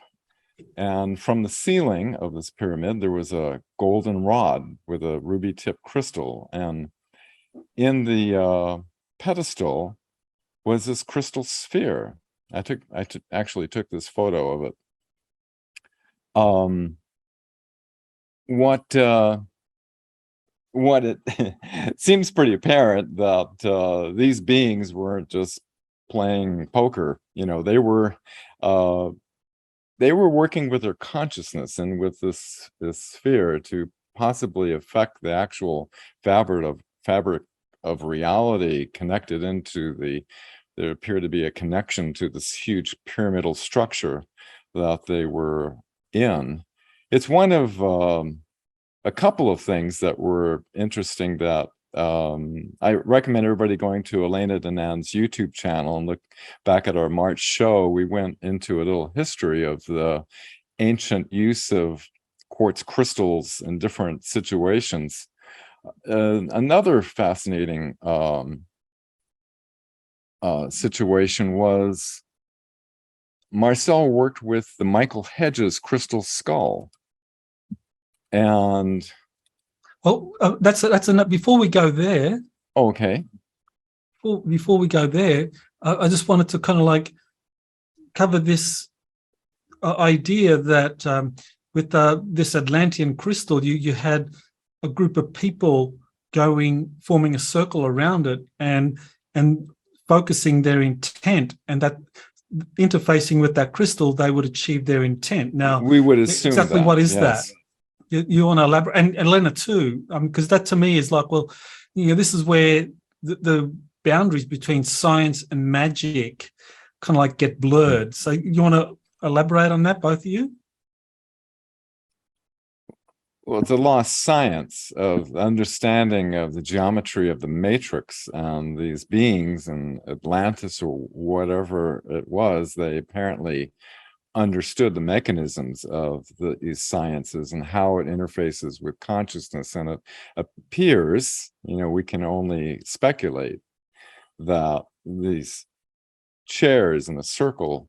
And from the ceiling of this pyramid, there was a golden rod with a ruby tipped crystal. And in the pedestal was this crystal sphere. I actually took this photo of it. What it it seems pretty apparent that these beings weren't just playing poker. You know, they were working with their consciousness and with this sphere to possibly affect the actual fabric of reality, connected into there appeared to be a connection to this huge pyramidal structure that they were in. It's one of a couple of things that were interesting that I recommend everybody going to Elena Danaan's YouTube channel and look back at our March show. We went into a little history of the ancient use of quartz crystals in different situations. Another fascinating situation was Marcel worked with the Michael Hedges crystal skull. And well, that's enough. Before we go there, okay. Before we go there, I just wanted to kind of like cover this idea that with this Atlantean crystal, you had a group of people forming a circle around it and focusing their intent, and that interfacing with that crystal, they would achieve their intent. Now, we would assume exactly that, what is yes. that? You want to elaborate, and Elena too, because that to me is like, well, you know, this is where the boundaries between science and magic kind of like get blurred. So you want to elaborate on that, both of you? Well, it's a lost science of understanding of the geometry of the matrix, and these beings in Atlantis or whatever it was, they apparently understood the mechanisms of these sciences and how it interfaces with consciousness. And it appears, you know, we can only speculate that these chairs in a circle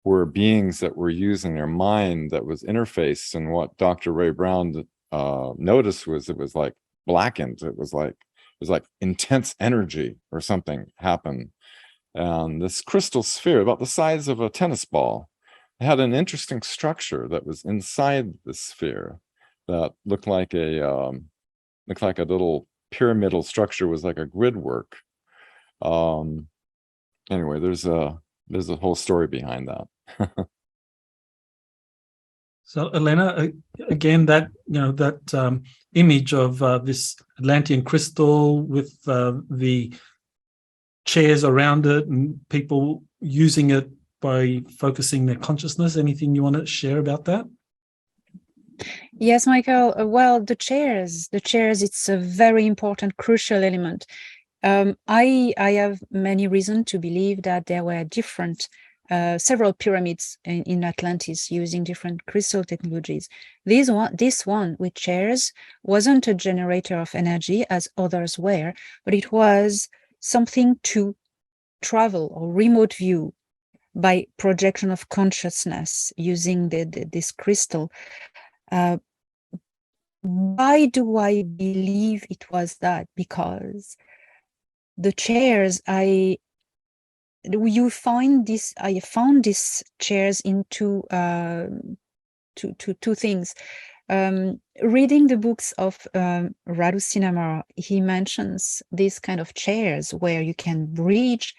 were beings that were using their mind that was interfaced. And what Dr. Ray Brown noticed was it was like blackened. It was like intense energy or something happened. And this crystal sphere, about the size of a tennis ball, had an interesting structure that was inside the sphere that looked like a little pyramidal structure, was like a grid work. Anyway, there's a whole story behind that. So Elena, again, that image of this Atlantean crystal with the chairs around it and people using it by focusing their consciousness. Anything you want to share about that? Yes, Michael. Well, the chairs, it's a very important, crucial element. I have many reasons to believe that there were several pyramids in Atlantis using different crystal technologies. This one with chairs wasn't a generator of energy as others were, but it was something to travel or remote view by projection of consciousness using this crystal. Why do I believe it was that? Because the chairs, I found these chairs into two things. Reading the books of Radu Sinamara, he mentions these kind of chairs where you can bridge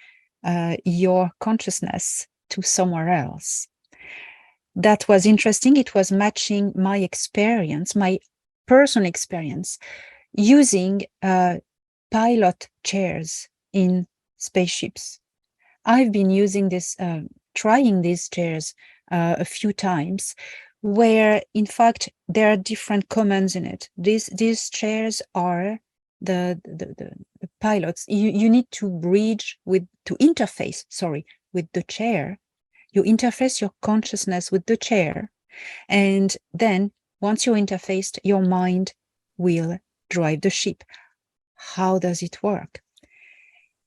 your consciousness to somewhere else. That was interesting. It was matching my experience, my personal experience, using pilot chairs in spaceships. I've been using trying these chairs a few times, where in fact there are different commands in it. These chairs are the pilots. You need to interface with the chair. You interface your consciousness with the chair, and then once you're interfaced, your mind will drive the ship. How does it work?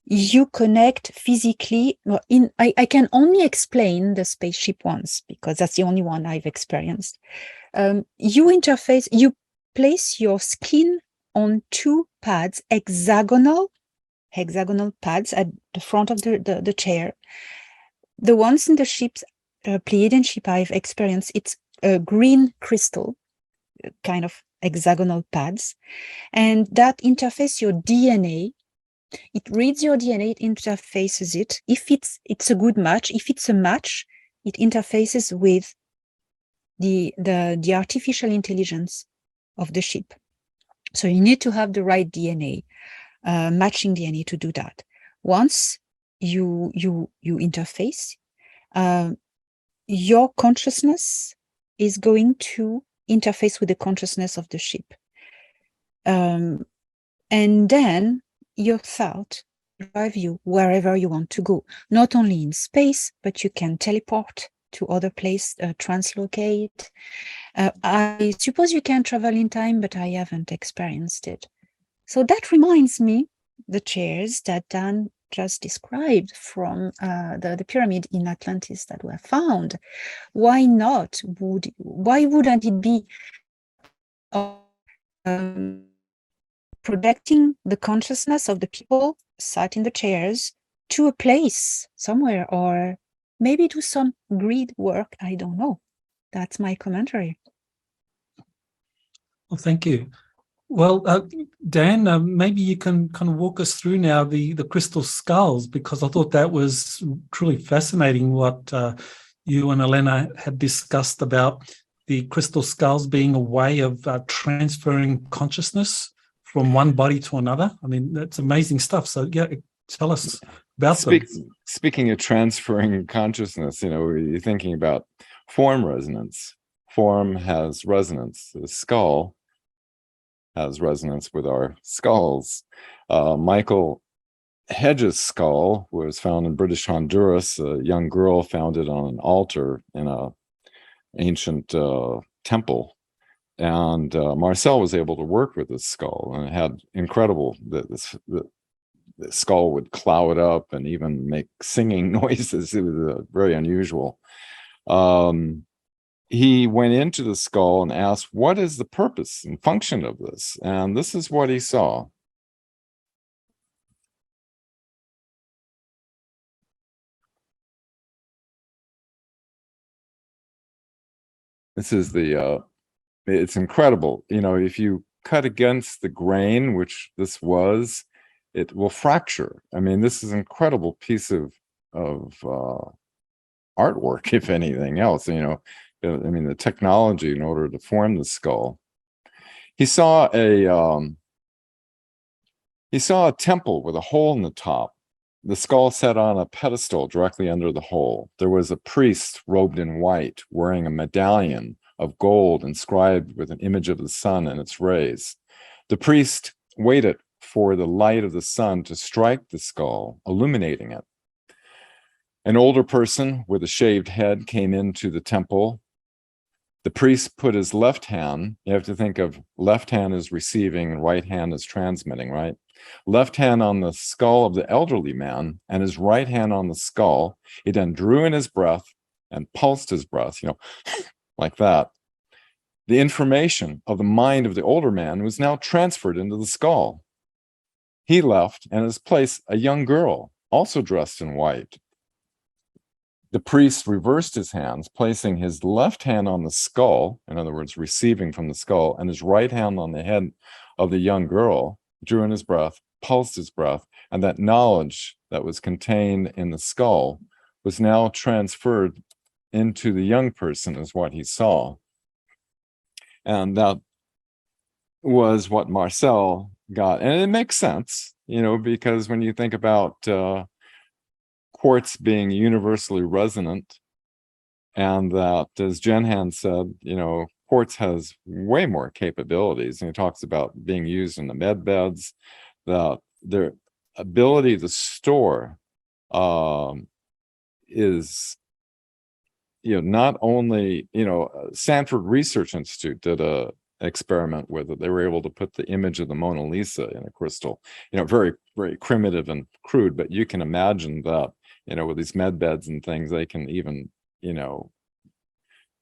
you connect physically. I can only explain the spaceship once because that's the only one I've experienced. You place your skin on two pads, hexagonal pads at the front of the chair. The ones in the ships, Pleiadian ship I've experienced, it's a green crystal, kind of hexagonal pads, and that interface your DNA. It reads your DNA, it interfaces it. If it's a good match, if it's a match, it interfaces with the artificial intelligence of the ship. So you need to have the right DNA, matching DNA to do that. Once you interface, your consciousness is going to interface with the consciousness of the ship. And then your thought drive you wherever you want to go, not only in space, but you can teleport to other place, translocate. I suppose you can travel in time, but I haven't experienced it. So that reminds me the chairs that Dan just described from the pyramid in Atlantis that were found. Why not? Why wouldn't it be projecting the consciousness of the people sat in the chairs to a place somewhere, or maybe do some grid work? I don't know. That's my commentary. Well, thank you. Well, Dan, maybe you can kind of walk us through now the crystal skulls, because I thought that was truly fascinating what you and Elena had discussed about the crystal skulls being a way of transferring consciousness from one body to another. I mean, that's amazing stuff. So yeah, tell us about them. Speaking of transferring consciousness, you're thinking about form resonance. Form has resonance. The skull has resonance with our skulls. Michael Hedges' skull was found in British Honduras. A young girl found it on an altar in an ancient temple. And Marcel was able to work with this skull, and it had incredible, the skull would cloud up and even make singing noises. It was very unusual. He went into the skull and asked, what is the purpose and function of this? And this is what he saw. This is it's incredible. If you cut against the grain, which this was, it will fracture. I mean, this is an incredible piece of artwork, if anything else, the technology in order to form the skull. He saw a temple with a hole in the top. The skull sat on a pedestal directly under the hole. There was a priest robed in white, wearing a medallion of gold inscribed with an image of the sun and its rays. The priest waited for the light of the sun to strike the skull, illuminating it. An older person with a shaved head came into the temple. The priest put his left hand, you have to think of left hand as receiving and right hand as transmitting, right? Left hand on the skull of the elderly man and his right hand on the skull. He then drew in his breath and pulsed his breath, like that. The information of the mind of the older man was now transferred into the skull. He left, and in his place, a young girl, also dressed in white. The priest reversed his hands, placing his left hand on the skull, in other words, receiving from the skull, and his right hand on the head of the young girl, drew in his breath, pulsed his breath, and that knowledge that was contained in the skull was now transferred into the young person, is what he saw. And that was what Marcel got. And it makes sense, because when you think about quartz being universally resonant, and that, as Jenhan said, quartz has way more capabilities. And he talks about being used in the med beds, that their ability to store is, not only, Sanford Research Institute did a experiment with it. They were able to put the image of the Mona Lisa in a crystal, very, very primitive and crude, but you can imagine that, with these med beds and things, they can even,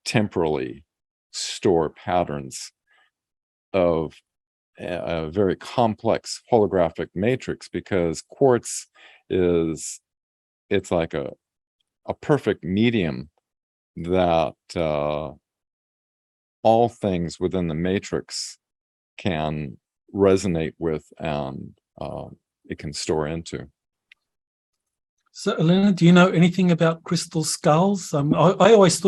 temporally store patterns of a very complex holographic matrix, because quartz it's like a perfect medium that all things within the matrix can resonate with, and it can store into. So, Elena, do you know anything about crystal skulls? I always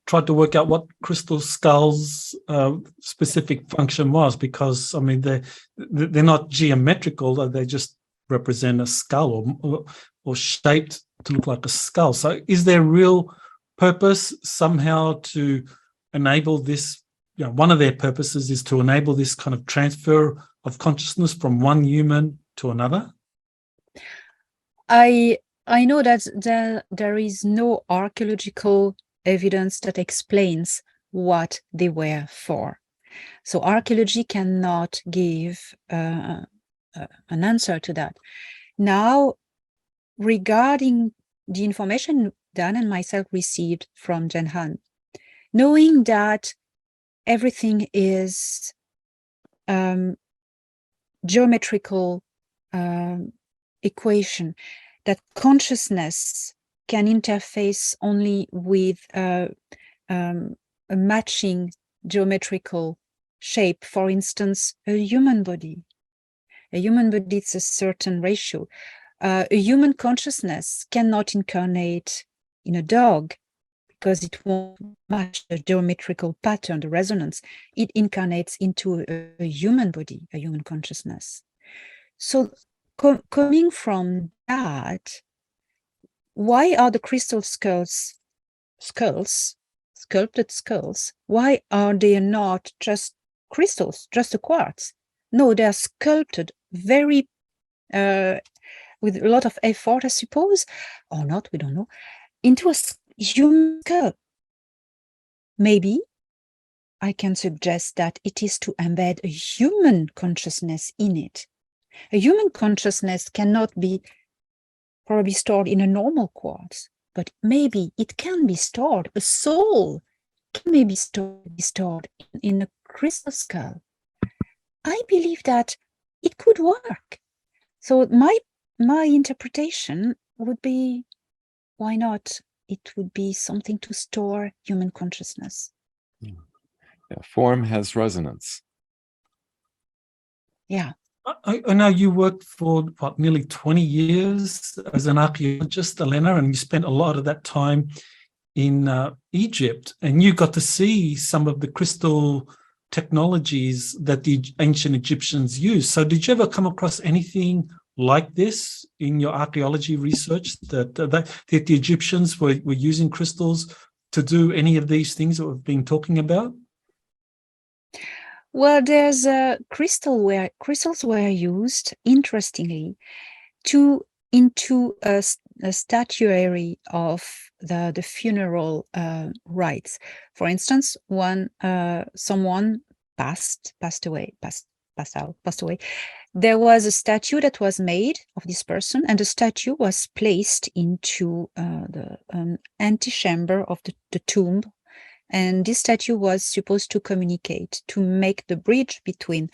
tried to work out what crystal skulls' specific function was, because I mean they're not geometrical; they just represent a skull or shaped to look like a skull. So, is there real purpose somehow to enable this? One of their purposes is to enable this kind of transfer of consciousness from one human to another. I know that there is no archaeological evidence that explains what they were for. So archaeology cannot give an answer to that. Now, regarding the information Dan and myself received from Thor Han, knowing that everything is geometrical equation, that consciousness can interface only with a matching geometrical shape. For instance, a human body. A human body, it's a certain ratio. A human consciousness cannot incarnate in a dog because it won't match the geometrical pattern, the resonance. It incarnates into a human body, a human consciousness. So coming from that, why are the crystal sculpted skulls, why are they not just crystals, just a quartz? No, they are sculpted very with a lot of effort, I suppose, or not, we don't know, into a human skull. Maybe I can suggest that it is to embed a human consciousness in it. A human consciousness cannot be probably stored in a normal quartz, but maybe it can be stored. A soul can maybe stored in a crystal skull. I believe that it could work. So my interpretation would be, why not? It would be something to store human consciousness. Yeah, form has resonance. Yeah. I know you worked for nearly 20 years as an archaeologist, Elena, and you spent a lot of that time in Egypt, and you got to see some of the crystal technologies that the ancient Egyptians used. So did you ever come across anything like this in your archaeology research, that the Egyptians were using crystals to do any of these things that we've been talking about? Well, there's a crystals were used, interestingly, into a statuary of the funeral rites. For instance, when someone passed away, there was a statue that was made of this person, and the statue was placed into the antechamber of the tomb. And this statue was supposed to communicate, to make the bridge between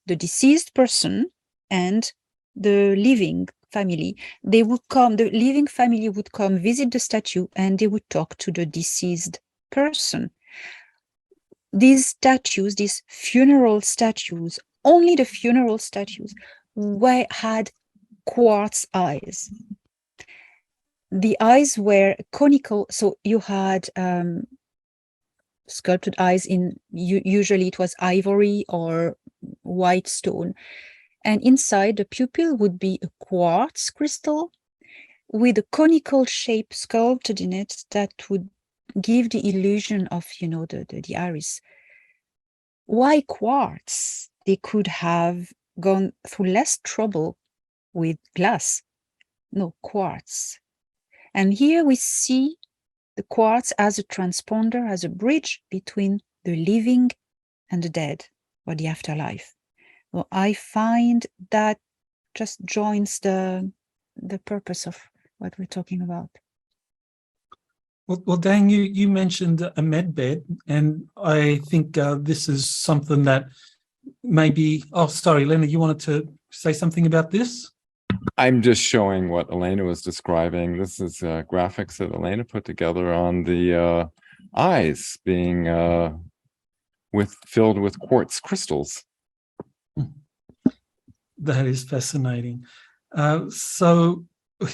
the deceased person and the living family. They would come, the living family would come visit the statue, and they would talk to the deceased person. These statues, these funeral statues, only the funeral statues, had quartz eyes. The eyes were conical, so you had sculpted eyes in, usually it was ivory or white stone, and inside the pupil would be a quartz crystal with a conical shape sculpted in it that would give the illusion of, the iris. Why quartz? They could have gone through less trouble with glass. No, quartz. And here we see the quartz as a transponder, as a bridge between the living and the dead, or the afterlife. Well, I find that just joins the purpose of what we're talking about. Well, Dan, you mentioned a med bed, and I think this is something that maybe. Oh, sorry, Elena, you wanted to say something about this? I'm just showing what Elena was describing. This is graphics that Elena put together on the eyes being filled with quartz crystals. That is fascinating. So,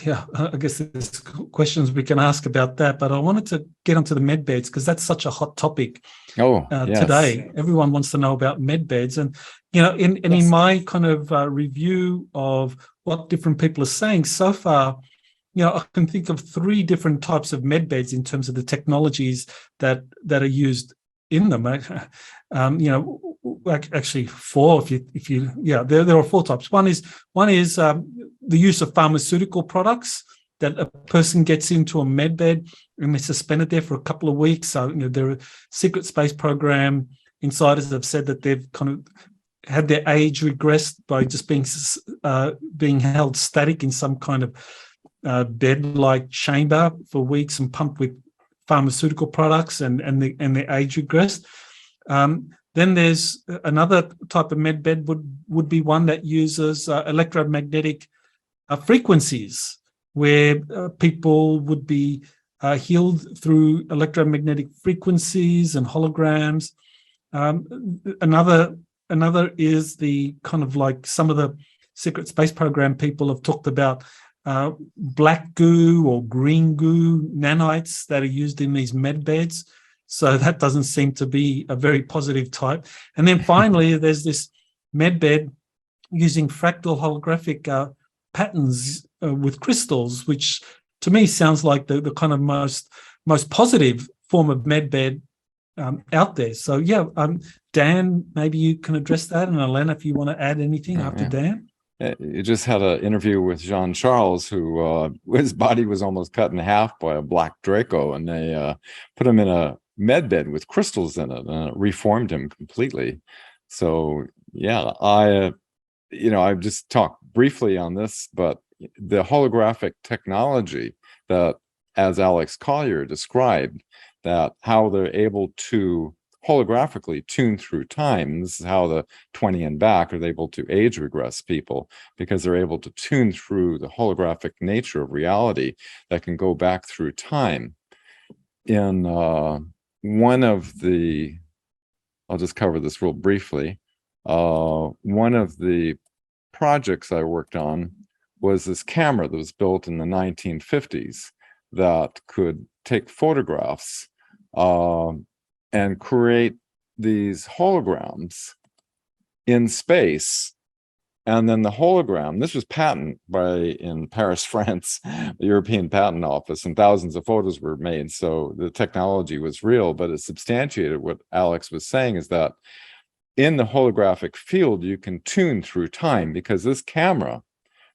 yeah, I guess there's questions we can ask about that, but I wanted to get onto the med beds because that's such a hot topic Yes. today. Everyone wants to know about med beds, and in my kind of review of what different people are saying so far, I can think of 3 different types of med beds in terms of the technologies that are used in them. Actually 4. If you there are 4 types. One is the use of pharmaceutical products that a person gets into a med bed and they're suspended there for a couple of weeks. So there are secret space program insiders have said that they've kind of had their age regressed by just being held static in some kind of bed-like chamber for weeks and pumped with pharmaceutical products and the age regressed. Then there's another type of med bed would be one that uses electromagnetic frequencies, where people would be healed through electromagnetic frequencies and holograms. Another is the kind of like some of the secret space program people have talked about black goo or green goo nanites that are used in these med beds. So that doesn't seem to be a very positive type. And then finally, there's this med bed using fractal holographic patterns with crystals, which to me sounds like the kind of most positive form of med bed out there. So Dan, maybe you can address that, and Elena, if you want to add anything after Dan. You just had an interview with Jean Charles, who his body was almost cut in half by a black Draco, and they put him in a med bed with crystals in it, and it reformed him completely. So I just talked briefly on this, but the holographic technology that, as Alex Collier described, that how they're able to holographically tune through time. This is how the 20 and back are able to age regress people, because they're able to tune through the holographic nature of reality that can go back through time. In one of the, I'll just cover this real briefly. One of the projects I worked on was this camera that was built in the 1950s that could take photographs and create these holograms in space. And then the hologram, this was patented in Paris, France, the European Patent Office, and thousands of photos were made. So the technology was real, but it substantiated what Alex was saying, is that in the holographic field, you can tune through time, because this camera,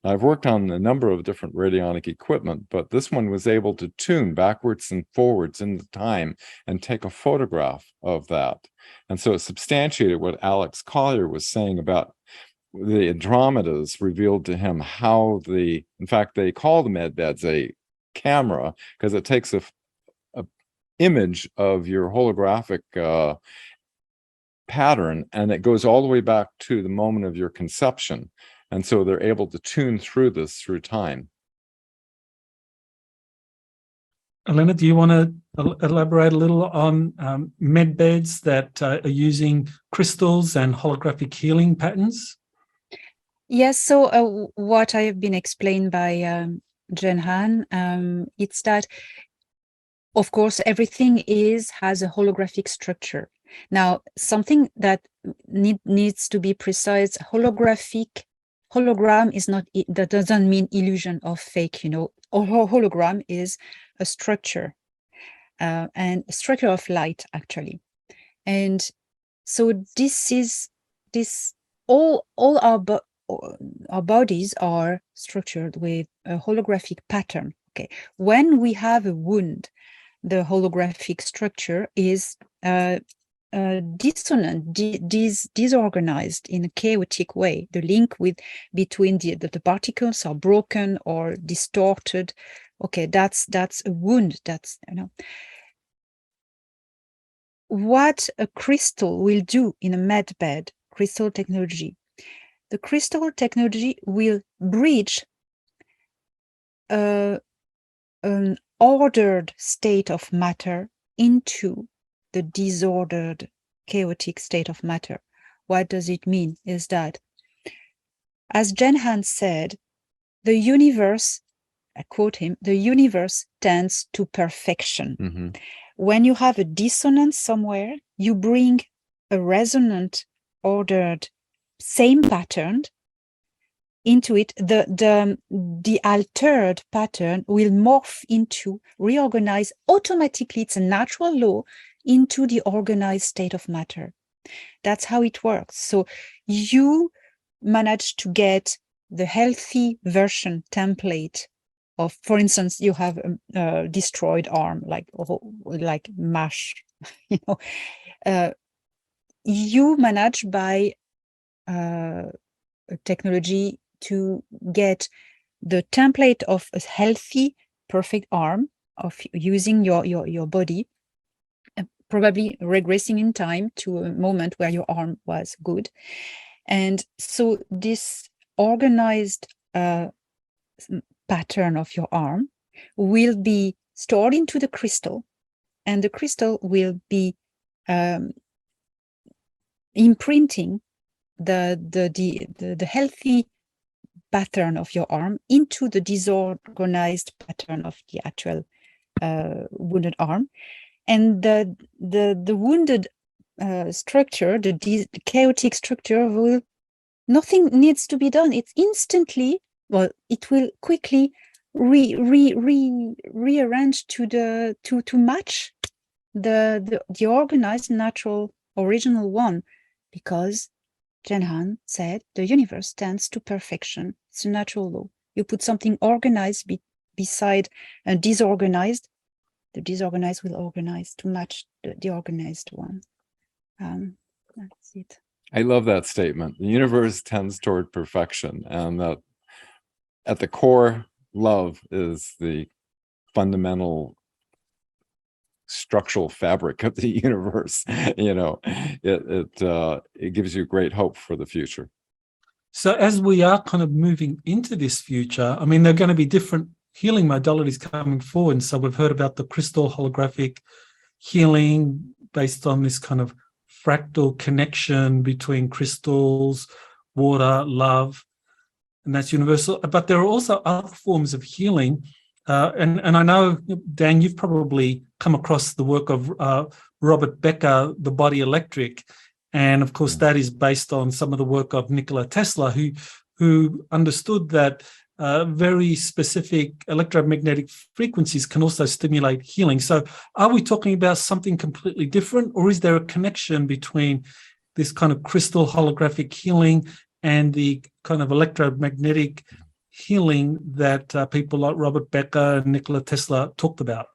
I've worked on a number of different radionic equipment, but this one was able to tune backwards and forwards in the time and take a photograph of that. And so it substantiated what Alex Collier was saying about the Andromedas, revealed to him how in fact, they call the med beds a camera, because it takes a image of your holographic pattern, and it goes all the way back to the moment of your conception. And so they're able to tune through this through time. Elena, do you want to elaborate a little on med beds that are using crystals and holographic healing patterns? Yes, so what I have been explained by Thor Han, it's that, of course, everything has a holographic structure. Now, something that needs to be precise, hologram is not, that doesn't mean illusion or fake, hologram is a structure, and a structure of light, actually. And so all our bodies are structured with a holographic pattern. Okay, when we have a wound, the holographic structure is dissonant, disorganized in a chaotic way. The link between the particles are broken or distorted. Okay, that's a wound. That's, what a crystal will do in a med bed, crystal technology. The crystal technology will bridge an ordered state of matter into the disordered, chaotic state of matter. What does it mean? Is that, as Jen Han said, the universe, I quote him, the universe tends to perfection. Mm-hmm. When you have a dissonance somewhere, you bring a resonant, ordered, same pattern into it. The altered pattern will morph into, reorganize automatically. It's a natural law, into the organized state of matter. That's how it works. So you manage to get the healthy version template of, for instance, you have a destroyed arm, like MASH, you manage by technology to get the template of a healthy, perfect arm, of using your body, probably regressing in time to a moment where your arm was good. And so this organized pattern of your arm will be stored into the crystal, and the crystal will be imprinting the healthy pattern of your arm into the disorganized pattern of the actual wounded arm. And the wounded structure, the chaotic structure, nothing needs to be done. It's instantly, it will quickly rearrange to match the organized, natural, original one, because Jen Han said the universe tends to perfection. It's a natural law. You put something organized beside a disorganized, the disorganized will organize to match the organized one. That's it. I love that statement. The universe tends toward perfection, and that at the core, love is the fundamental structural fabric of the universe. It gives you great hope for the future. So as we are kind of moving into this future, I mean, there are going to be different healing modalities coming forward. So we've heard about the crystal holographic healing based on this kind of fractal connection between crystals, water, love, and that's universal. But there are also other forms of healing. And I know, Dan, you've probably come across the work of Robert Becker, The Body Electric. And of course, that is based on some of the work of Nikola Tesla, who understood that very specific electromagnetic frequencies can also stimulate healing. So are we talking about something completely different, or is there a connection between this kind of crystal holographic healing and the kind of electromagnetic healing that people like Robert Becker and Nikola Tesla talked about?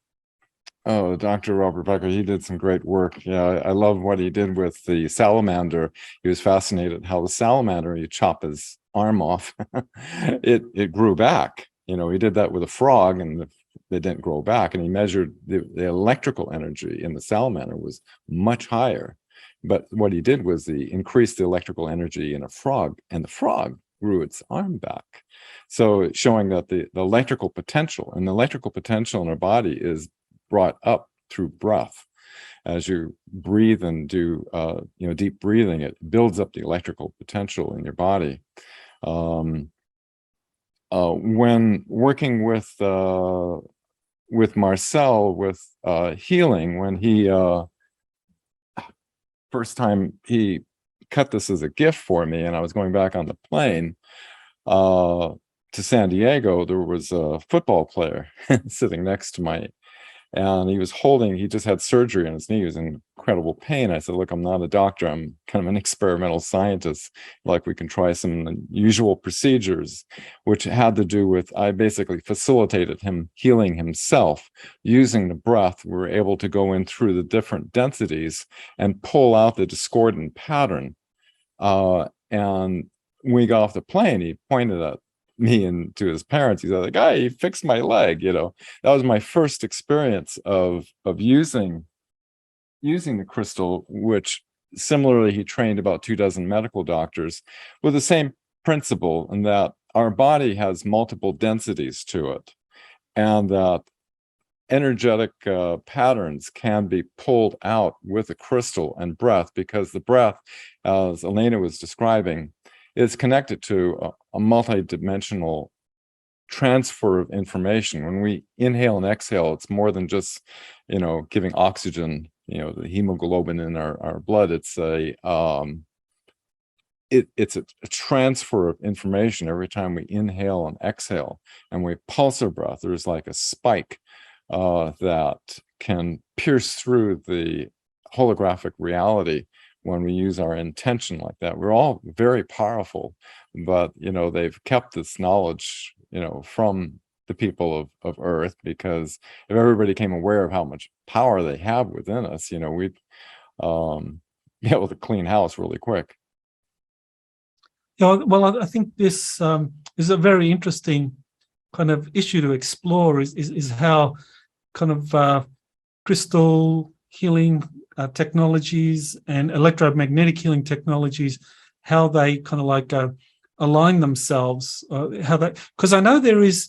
Oh, Dr. Robert Becker, he did some great work. Yeah, I love what he did with the salamander. He was fascinated how the salamander, you chop his arm off, it grew back. He did that with a frog, and they didn't grow back. And he measured the electrical energy in the salamander was much higher. But what he did was he increased the electrical energy in a frog, and the frog grew its arm back. So showing that the electrical potential in our body is brought up through breath. As you breathe and do deep breathing, it builds up the electrical potential in your body. When working with Marcel with healing, when he first time he cut this as a gift for me, and I was going back on the plane to San Diego, there was a football player sitting next to my And he just had surgery on his knee. He was in incredible pain. I said, look, I'm not a doctor. I'm kind of an experimental scientist. Like, we can try some unusual procedures, which had to do with, I basically facilitated him healing himself using the breath. We were able to go in through the different densities and pull out the discordant pattern. And when we got off the plane, he pointed at me and to his parents. He's like, "Guy, he fixed my leg." That was my first experience of using the crystal, which similarly he trained about 24 medical doctors with the same principle, in that our body has multiple densities to it, and that energetic patterns can be pulled out with a crystal and breath, because the breath, as Elena was describing, is connected to a multi-dimensional transfer of information. When we inhale and exhale, it's more than just, giving oxygen, the hemoglobin in our blood. It's it's a transfer of information every time we inhale and exhale. And we pulse our breath, there's like a spike that can pierce through the holographic reality when we use our intention like that. We're all very powerful, but they've kept this knowledge from the people of Earth, because if everybody became aware of how much power they have within us, we'd be able to clean house really quick. Yeah, well, I think this is a very interesting kind of issue to explore, is how kind of crystal healing technologies and electromagnetic healing technologies, how they kind of like align themselves, because I know there is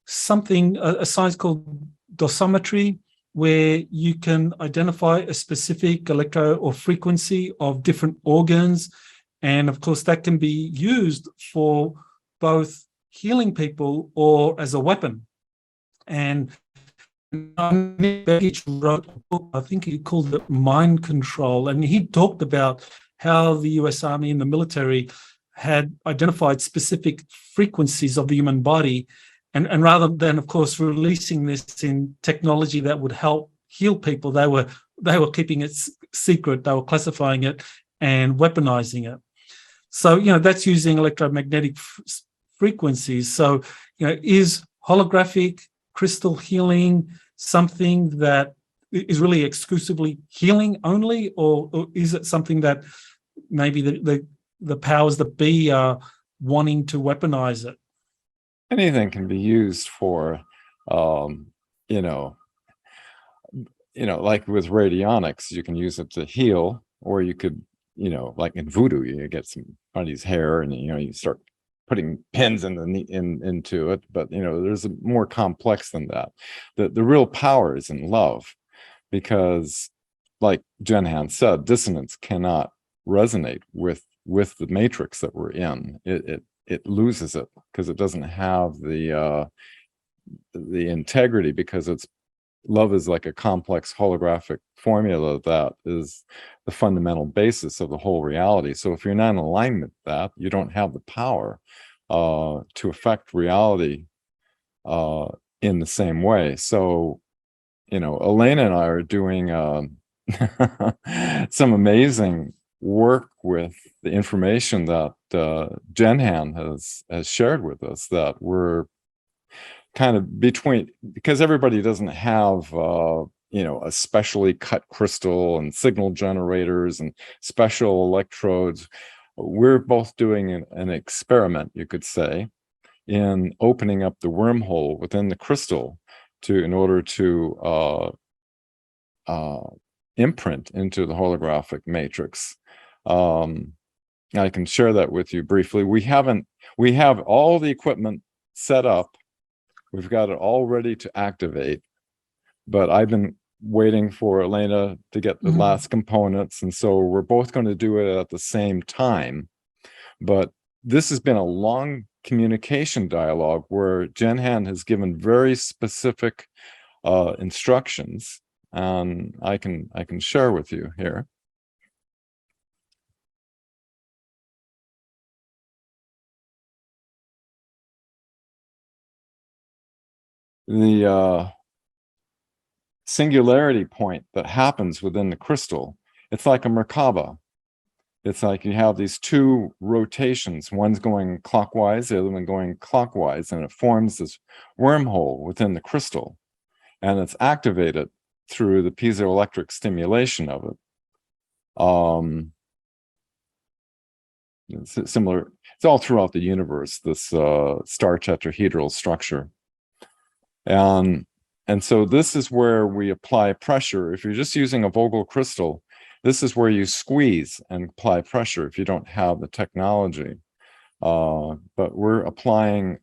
something, a science called dosimetry, where you can identify a specific electro or frequency of different organs. And of course, that can be used for both healing people or as a weapon. And Nick Begich wrote a book, I think he called it Mind Control, and he talked about how the US Army and the military had identified specific frequencies of the human body. And rather than, of course, releasing this in technology that would help heal people, they were keeping it secret. They were classifying it and weaponizing it. So, that's using electromagnetic frequencies. So, is holographic crystal healing something that is really exclusively healing only, or is it something that maybe the powers that be are wanting to weaponize it? Anything can be used for, like with radionics, you can use it to heal, or you could, like in voodoo, you get somebody's hair and, you start putting pins into it. But, there's more complex than that. The real power is in love, because like Jen Han said, dissonance cannot resonate with the matrix that we're in. It loses it, because it doesn't have the integrity, because love is like a complex holographic formula that is the fundamental basis of the whole reality. So if you're not in alignment with that, you don't have the power to affect reality in the same way. So, Elena and I are doing some amazing work with the information that Jen Han has shared with us, that we're kind of between, because everybody doesn't have a specially cut crystal and signal generators and special electrodes. We're both doing an experiment, you could say, in opening up the wormhole within the crystal in order to imprint into the holographic matrix. I can share that with you briefly. We have all the equipment set up. We've got it all ready to activate, but I've been waiting for Elena to get the last components. And so we're both going to do it at the same time. But this has been a long communication dialogue where Jen Han has given very specific instructions, and I can share with you here. singularity point that happens within the crystal. It's like a Merkaba. It's like you have these two rotations, one's going clockwise, the other one going clockwise, and it forms this wormhole within the crystal. And it's activated through the piezoelectric stimulation of it. It's similar, it's all throughout the universe, this star tetrahedral structure. And so this is where we apply pressure. If you're just using a Vogel crystal, this is where you squeeze and apply pressure if you don't have the technology. But we're applying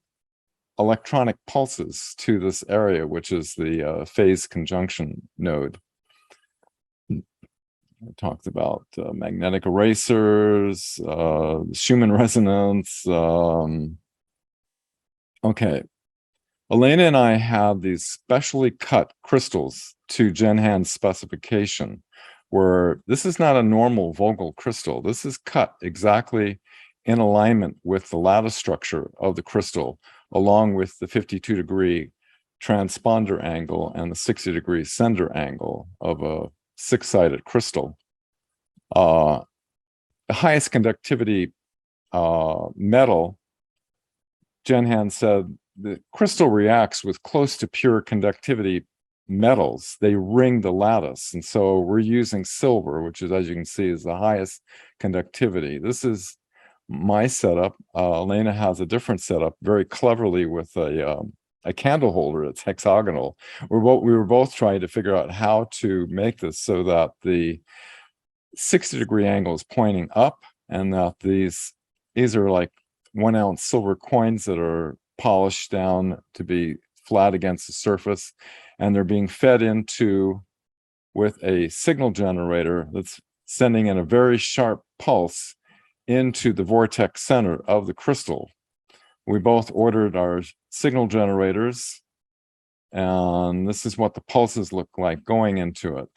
electronic pulses to this area, which is the phase conjunction node. It talks about magnetic erasers, Schumann resonance. Okay. Elena and I have these specially cut crystals to Genhan's specification, where this is not a normal Vogel crystal. This is cut exactly in alignment with the lattice structure of the crystal, along with the 52-degree transponder angle and the 60-degree sender angle of a 6-sided crystal. The highest conductivity metal, Genhan said, the crystal reacts with close to pure conductivity metals. They ring the lattice, and so we're using silver, which is, as you can see, is the highest conductivity. This is my setup. Elena has a different setup, very cleverly, with a candle holder. It's hexagonal. We were both trying to figure out how to make this so that the 60-degree angle is pointing up, and that these are like 1-ounce silver coins that are polished down to be flat against the surface, and they're being fed into with a signal generator that's sending in a very sharp pulse into the vortex center of the crystal. We both ordered our signal generators, and this is what the pulses look like going into it.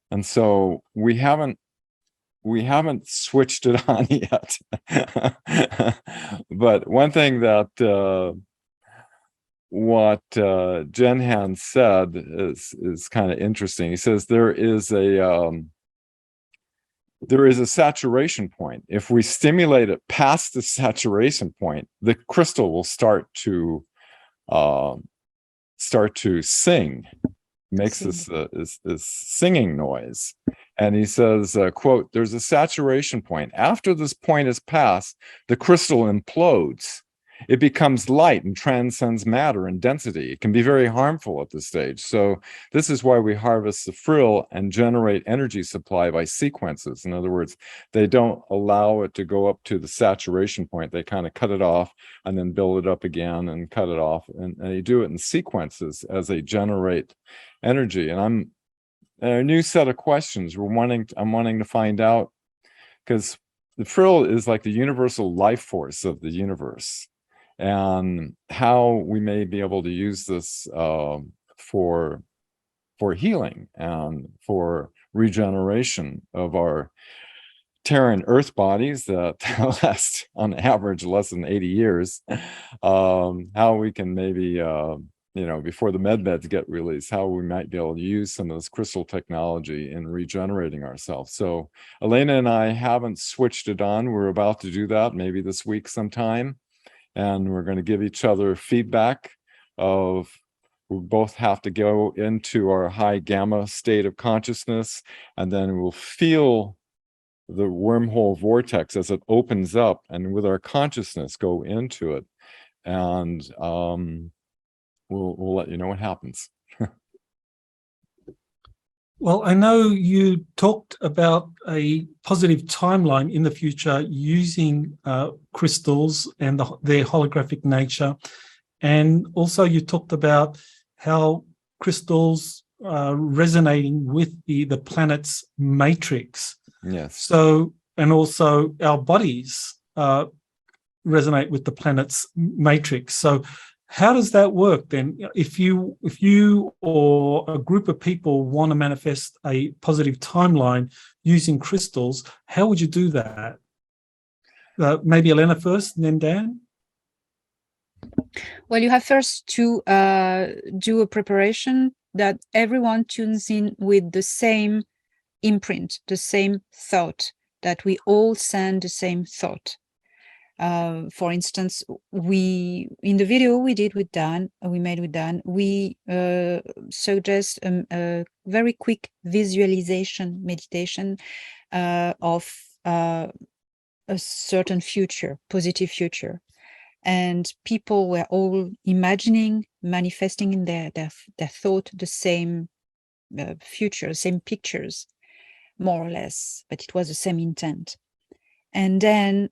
And so we haven't switched it on yet. But one thing that what Genhan said is kind of interesting. He says there is a saturation point. If we stimulate it past the saturation point, the crystal will start to sing. Makes this singing noise. And he says, quote, "There's a saturation point. After this point is passed, the crystal implodes. It becomes light and transcends matter and density. It can be very harmful at this stage. So this is why we harvest the frill and generate energy supply by sequences. In other words, they don't allow it to go up to the saturation point. They kind of cut it off and then build it up again and cut it off. And they do it in sequences as they generate energy. And a new set of questions I'm wanting to find out, because the frill is like the universal life force of the universe, and how we may be able to use this for healing and for regeneration of our Terran Earth bodies that last on average less than 80 years. How we can maybe before the medbeds get released, how we might be able to use some of this crystal technology in regenerating ourselves. So Elena and I haven't switched it on. We're about to do that maybe this week sometime. And we're going to give each other feedback of, we both have to go into our high gamma state of consciousness, and then we'll feel the wormhole vortex as it opens up, and with our consciousness go into it. And we'll let you know what happens. Well, I know you talked about a positive timeline in the future using crystals and their holographic nature. And also you talked about how crystals are resonating with the planet's matrix. Yes. So, and also our bodies resonate with the planet's matrix. So how does that work then? If you or a group of people want to manifest a positive timeline using crystals, how would you do that? Maybe Elena first, and then Dan? Well, you have first to do a preparation that everyone tunes in with the same imprint, the same thought, that we all send the same thought. For instance, in the video we made with Dan, we suggest a very quick visualization meditation of a certain future, positive future. And people were all imagining, manifesting in their thought the same future, same pictures, more or less, but it was the same intent. And then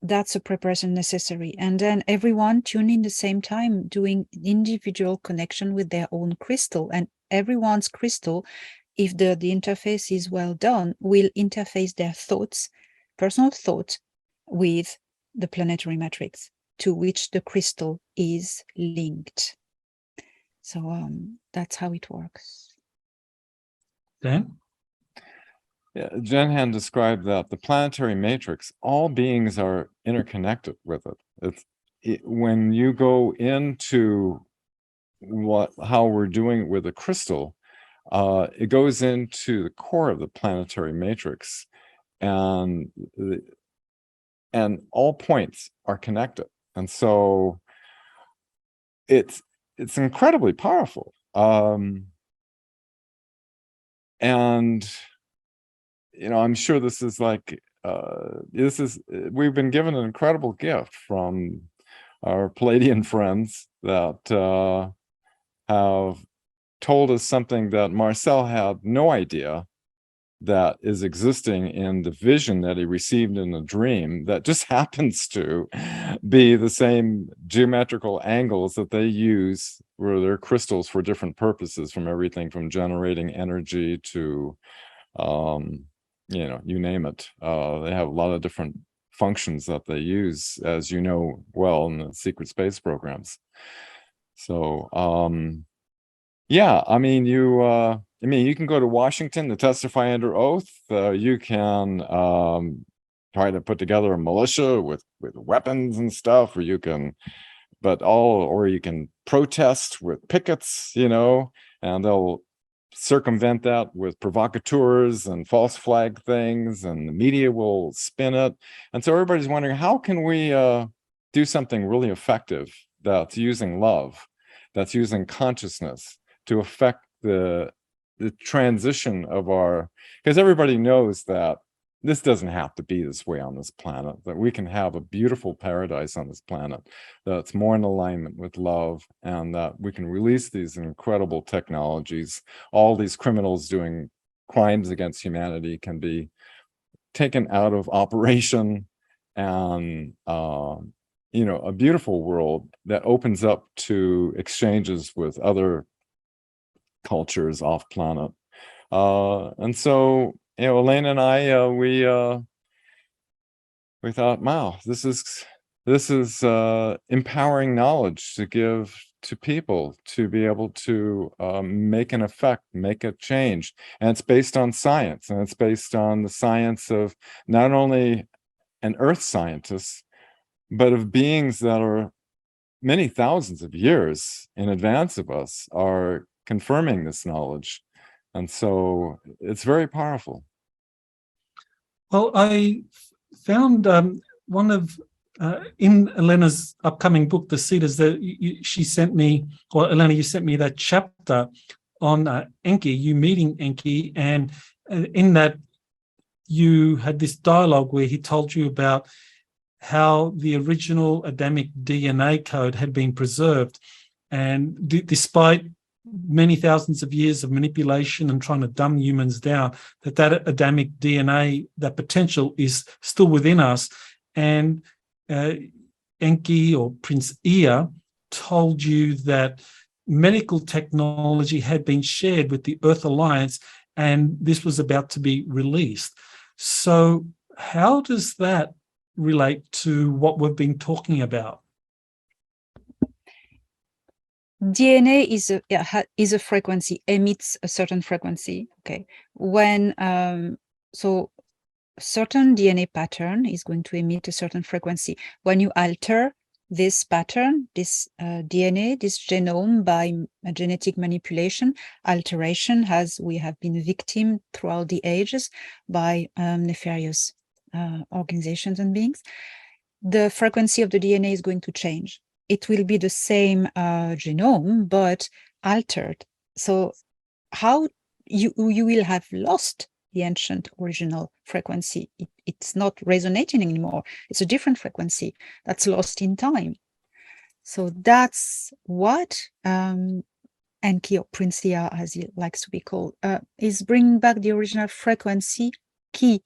that's a preparation necessary. And then everyone tuned in the same time, doing individual connection with their own crystal. And everyone's crystal, if the interface is well done, will interface their thoughts, personal thought, with the planetary matrix to which the crystal is linked. So that's how it works. Dan? Yeah, Jenhan described that the planetary matrix, all beings are interconnected with it. When you go into how we're doing it with a crystal, it goes into the core of the planetary matrix, and all points are connected, and so it's incredibly powerful. And I'm sure this is like, we've been given an incredible gift from our Pleiadian friends that have told us something that Marcel had no idea that is existing in the vision that he received in a dream, that just happens to be the same geometrical angles that they use for their crystals for different purposes, from everything from generating energy to you name it. They have a lot of different functions that they use, as you know well, in the secret space programs. So yeah, I mean, you can go to Washington to testify under oath. You can try to put together a militia with weapons and stuff, or you can protest with pickets, and they'll circumvent that with provocateurs and false flag things, and the media will spin it. And so everybody's wondering, how can we do something really effective that's using love, that's using consciousness to affect the transition of because everybody knows that this doesn't have to be this way on this planet, that we can have a beautiful paradise on this planet that's more in alignment with love, and that we can release these incredible technologies. All these criminals doing crimes against humanity can be taken out of operation, and a beautiful world that opens up to exchanges with other cultures off planet. And so Elena and I, we thought, wow, this is empowering knowledge to give to people, to be able to make an effect, make a change. And it's based on science, and it's based on the science of not only an earth scientist, but of beings that are many thousands of years in advance of us, are confirming this knowledge. And so it's very powerful. Well, I found one of, in Elena's upcoming book, The Cedars, that she sent me, or Elena, you sent me that chapter on Enki, you meeting Enki, and in that you had this dialogue where he told you about how the original Adamic DNA code had been preserved, and despite many thousands of years of manipulation and trying to dumb humans down, that Adamic DNA, that potential, is still within us. And Enki, or Prince Ea, told you that medical technology had been shared with the Earth Alliance, and this was about to be released. So how does that relate to what we've been talking about? DNA is a frequency, emits a certain frequency. Okay, when so certain DNA pattern is going to emit a certain frequency. When you alter this pattern, this DNA, this genome by genetic manipulation, alteration, as we have been victim throughout the ages by nefarious organizations and beings, the frequency of the DNA is going to change. It will be the same genome, but altered. So how you will have lost the ancient original frequency. It's not resonating anymore. It's a different frequency that's lost in time. So that's what Enki, or Prince Ea, as he likes to be called, is bringing back the original frequency key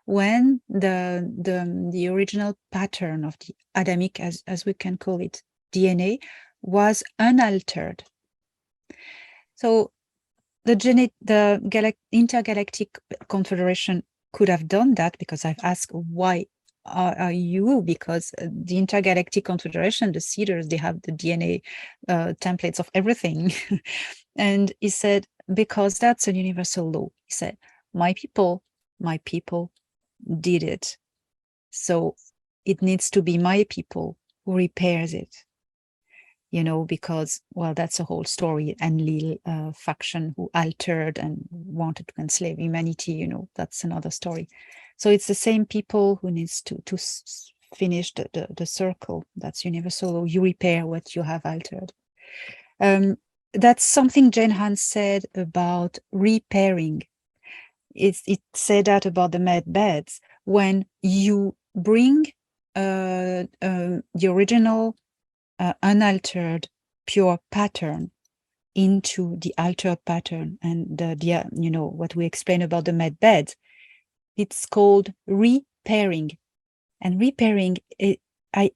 when the original pattern of the Adamic, as we can call it, DNA was unaltered. So the Intergalactic Confederation could have done that, because I've asked, why are you? Because the Intergalactic Confederation, the Cedars, they have the DNA templates of everything. And he said, because that's a universal law. He said, my people did it. So it needs to be my people who repairs it. You know, because, well, that's a whole story. Enlil faction who altered and wanted to enslave humanity, you know, that's another story. So it's the same people who needs to finish the circle. That's universal. You repair what you have altered. That's something Jane Han said about repairing. It said that about the med beds. When you bring the original unaltered pure pattern into the altered pattern, and you know what we explain about the med bed, it's called repairing. And repairing, I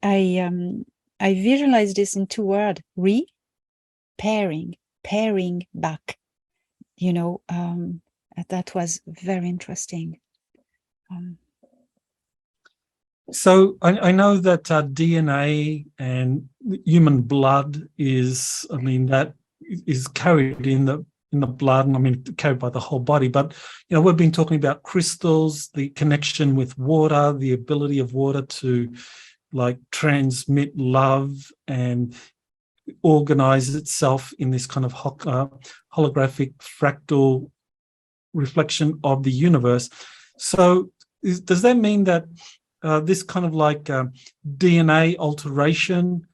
visualize this in two words: repairing, pairing back. You know, that was very interesting. So I know that DNA and human blood is, I mean, that is carried in the blood, and I mean carried by the whole body. But you know, we've been talking about crystals, the connection with water, the ability of water to like transmit love and organize itself in this kind of holographic fractal reflection of the universe. So does that mean that this kind of like DNA alteration,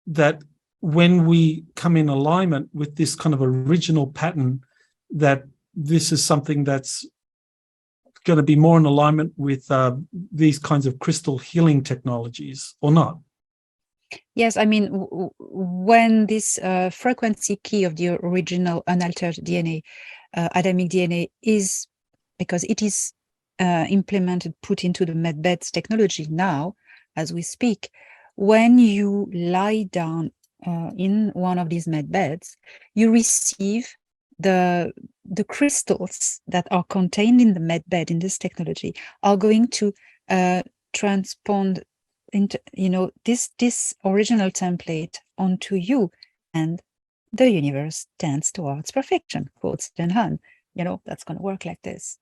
that when we come in alignment with this kind of original pattern, that this is something that's going to be more in alignment with these kinds of crystal healing technologies, or not? Yes, I mean, when this frequency key of the original unaltered DNA, Adamic DNA, is, because it is implemented, put into the medbeds technology now, as we speak, when you lie down in one of these medbeds, you receive the crystals that are contained in the medbed in this technology are going to transpond into, you know, this original template onto you, and the universe tends towards perfection, quotes Jane Han. You know, that's going to work like this.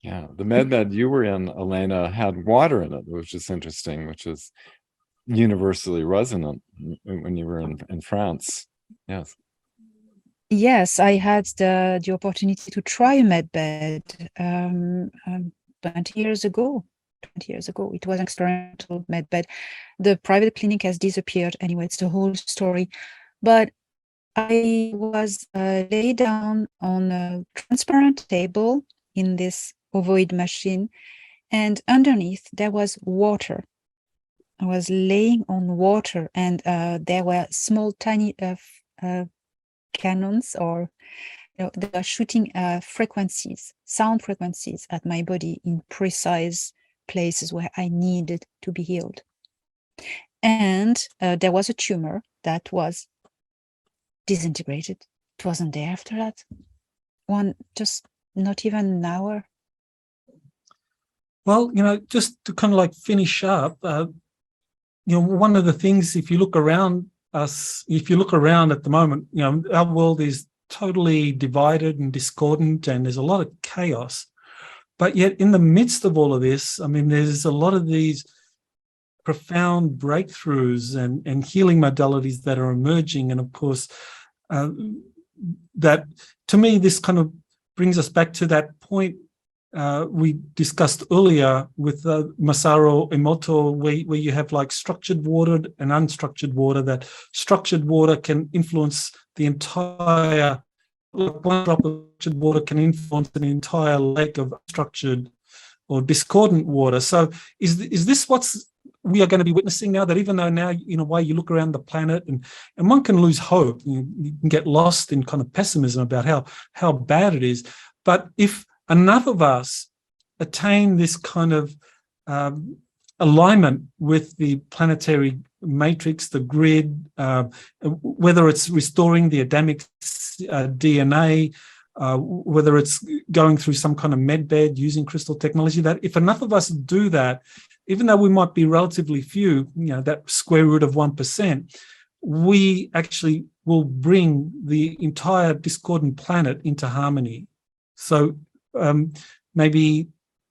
Yeah, the medbed you were in, Elena, had water in it, which is interesting, which is universally resonant when you were in France. Yes. Yes, I had the opportunity to try a medbed 20 years ago. 20 years ago, it was an experimental medbed. The private clinic has disappeared. Anyway, it's the whole story. But I was laid down on a transparent table in this ovoid machine, and underneath there was water. I was laying on water, and there were small, tiny cannons, or you know, they were shooting frequencies, sound frequencies, at my body in precise places where I needed to be healed. And there was a tumor that was disintegrated. It wasn't there after that. Just not even an hour. Well, you know, just to kind of like finish up, you know, one of the things, if you look around us, if you look around at the moment, you know, our world is totally divided and discordant, and there's a lot of chaos. But yet in the midst of all of this, I mean, there's a lot of these profound breakthroughs and healing modalities that are emerging. And of course, that to me, this kind of brings us back to that point we discussed earlier with Masaru Emoto, where you have like structured water and unstructured water, that structured water can influence the entire, like one drop of structured water can influence an entire lake of unstructured or discordant water. So is this what's we are going to be witnessing now, that even though now, in a way, you look around the planet and one can lose hope, you can get lost in kind of pessimism about how bad it is. But if enough of us attain this kind of alignment with the planetary matrix, the grid, whether it's restoring the Adamic DNA, whether it's going through some kind of medbed using crystal technology, that if enough of us do that, even though we might be relatively few, that square root of 1%, we actually will bring the entire discordant planet into harmony. So maybe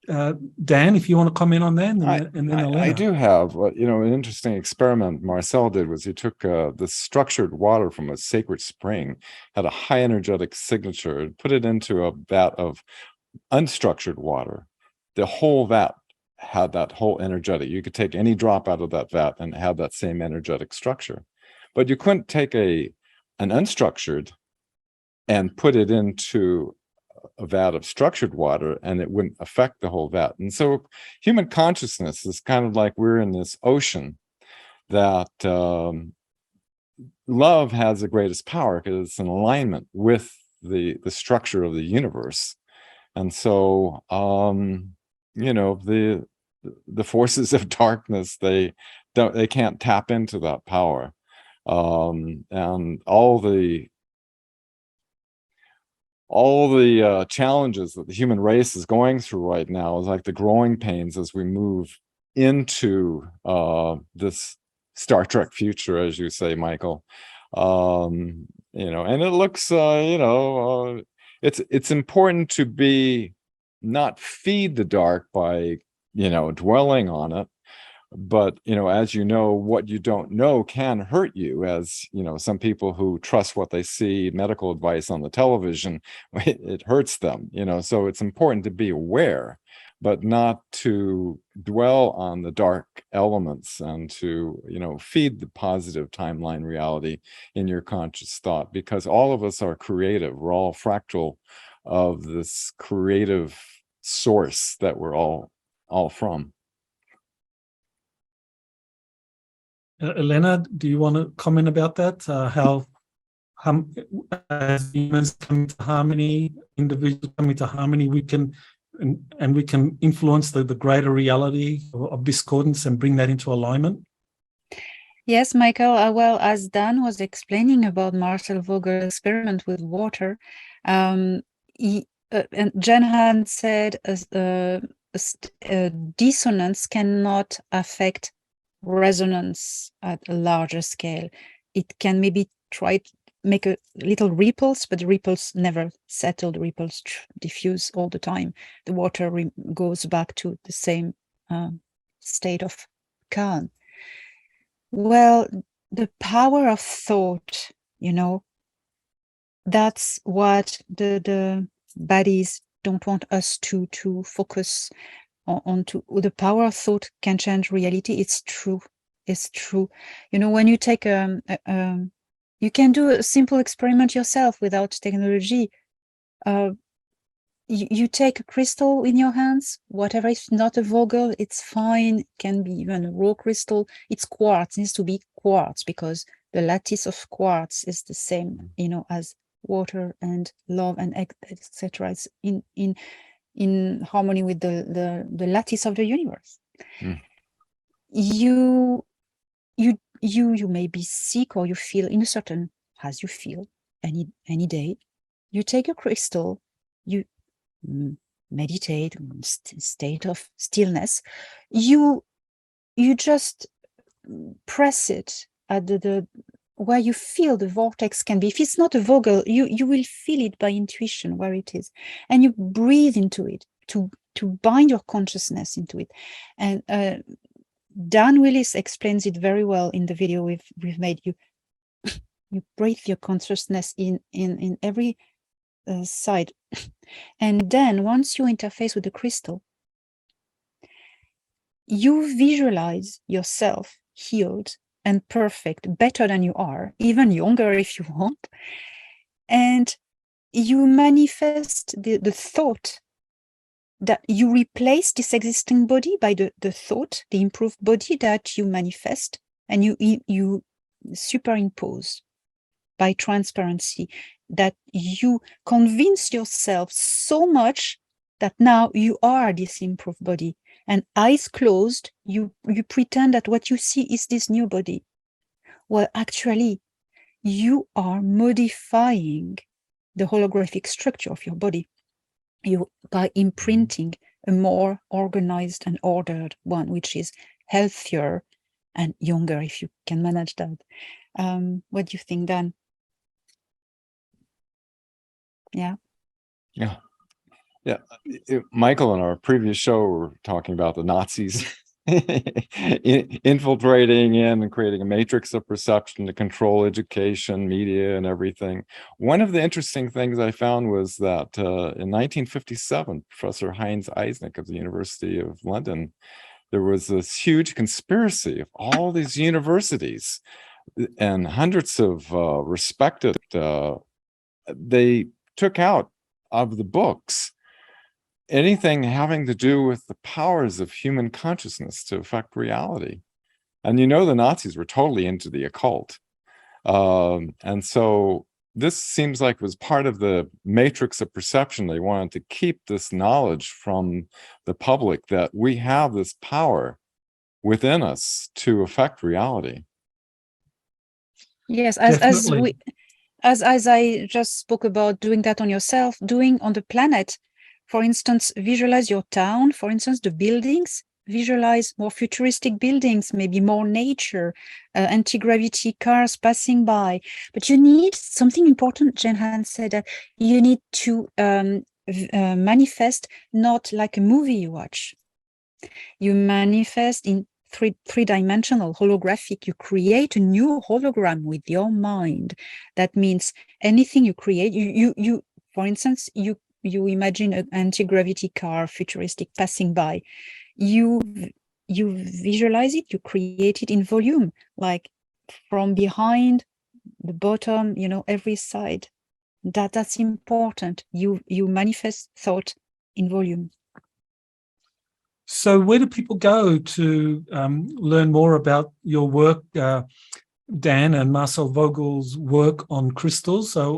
Dan, if you want to comment on that, and then Elena. I do have, an interesting experiment Marcel did was he took the structured water from a sacred spring, had a high energetic signature, put it into a vat of unstructured water. The whole vat had that whole energetic. You could take any drop out of that vat and have that same energetic structure. But you couldn't take an unstructured and put it into a vat of structured water and it wouldn't affect the whole vat. And so human consciousness is kind of like we're in this ocean that love has the greatest power because it's in alignment with the structure of the universe. And so the forces of darkness, they can't tap into that power. And all the challenges that the human race is going through right now is like the growing pains as we move into this Star Trek future, as you say, Michael. And it looks, it's important to be not feed the dark by, dwelling on it. But, as you know, what you don't know can hurt you, as, some people who trust what they see, medical advice on the television, it hurts them, so it's important to be aware, but not to dwell on the dark elements and to, feed the positive timeline reality in your conscious thought, because all of us are creative. We're all fractal of this creative source that we're all from. Elena, do you want to comment about that? How as humans come into harmony, individuals come into harmony, we can influence the greater reality of discordance and bring that into alignment? Yes, Michael. Well, as Dan was explaining about Marcel Vogel's experiment with water, and Jen Han said dissonance cannot affect resonance at a larger scale. It can maybe try to make a little ripples, but the ripples never settle. The ripples diffuse all the time. The water goes back to the same state of calm. Well, the power of thought, that's what the baddies don't want us to focus on. The power of thought can change reality. It's true. When you take you can do a simple experiment yourself without technology. You take a crystal in your hands, whatever, it's not a Vogel, it's fine, can be even a raw crystal. It's quartz, it needs to be quartz, because the lattice of quartz is the same, as water and love and etc. It's in harmony with the lattice of the universe. You may be sick, or you feel in a certain, as you feel any day, you take a crystal, you meditate, state of stillness, you just press it at the where you feel the vortex can be. If it's not a Vogel, you will feel it by intuition where it is, and you breathe into it to bind your consciousness into it. And Dan Willis explains it very well in the video we've made. You breathe your consciousness in every side, and then once you interface with the crystal, you visualize yourself healed and perfect, better than you are, even younger if you want, and you manifest the thought that you replace this existing body by the thought, the improved body that you manifest, and you superimpose by transparency, that you convince yourself so much that now you are this improved body. And eyes closed, you pretend that what you see is this new body. Well, actually, you are modifying the holographic structure of your body. By imprinting a more organized and ordered one, which is healthier and younger, if you can manage that. What do you think, Dan? Yeah. Michael, in our previous show, we were talking about the Nazis infiltrating in and creating a matrix of perception to control education, media, and everything. One of the interesting things I found was that in 1957, Professor Heinz Eisnick of the University of London, there was this huge conspiracy of all these universities and hundreds of respected, they took out of the books anything having to do with the powers of human consciousness to affect reality. And you know, the Nazis were totally into the occult. And so this seems like was part of the matrix of perception. They wanted to keep this knowledge from the public that we have this power within us to affect reality. Yes, as I just spoke about doing that on yourself, doing on the planet. For instance, visualize your town, for instance, the buildings, visualize more futuristic buildings, maybe more nature, anti-gravity cars passing by. But you need something important. Jenhan said that you need to manifest not like a movie you watch. You manifest in three-dimensional, holographic. You create a new hologram with your mind. That means anything you create, you for instance, you imagine an anti-gravity car, futuristic, passing by. You visualize it, you create it in volume, like from behind, the bottom, every side. That's important. You manifest thought in volume. So where do people go to learn more about your work, Dan and Marcel Vogel's work on crystals? So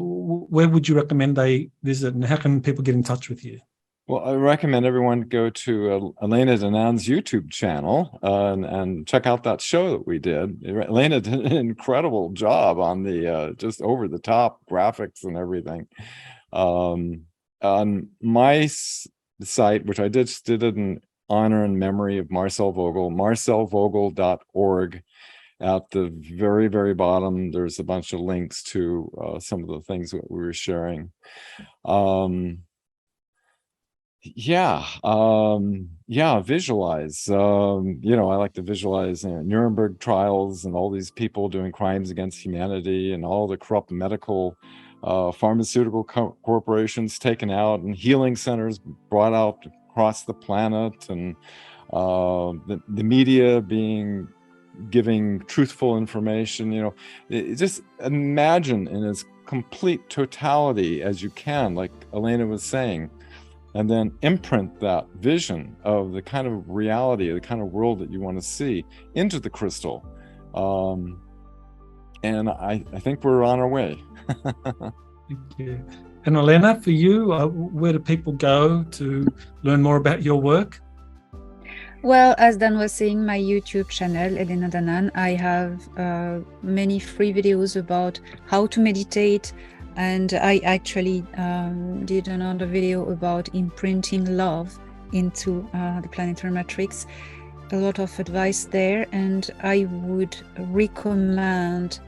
where would you recommend they visit, and how can people get in touch with you? Well, I recommend everyone go to Elena Danaan's YouTube channel and check out that show that we did. Elena did an incredible job on the just over-the-top graphics and everything. On my site, which I just did it in honor and memory of Marcel Vogel, marcelvogel.org. At the very, very bottom, there's a bunch of links to some of the things that we were sharing. Visualize. I like to visualize Nuremberg trials and all these people doing crimes against humanity and all the corrupt medical pharmaceutical corporations taken out and healing centers brought out across the planet, and the media giving truthful information. Just imagine in its complete totality as you can, like Elena was saying, and then imprint that vision of the kind of reality, the kind of world that you want to see into the crystal. And I think we're on our way. Thank you. And Elena, for you, where do people go to learn more about your work? Well, as Dan was saying, my YouTube channel, Elena Danaan, I have many free videos about how to meditate. And I actually did another video about imprinting love into the planetary matrix. A lot of advice there. And I would recommend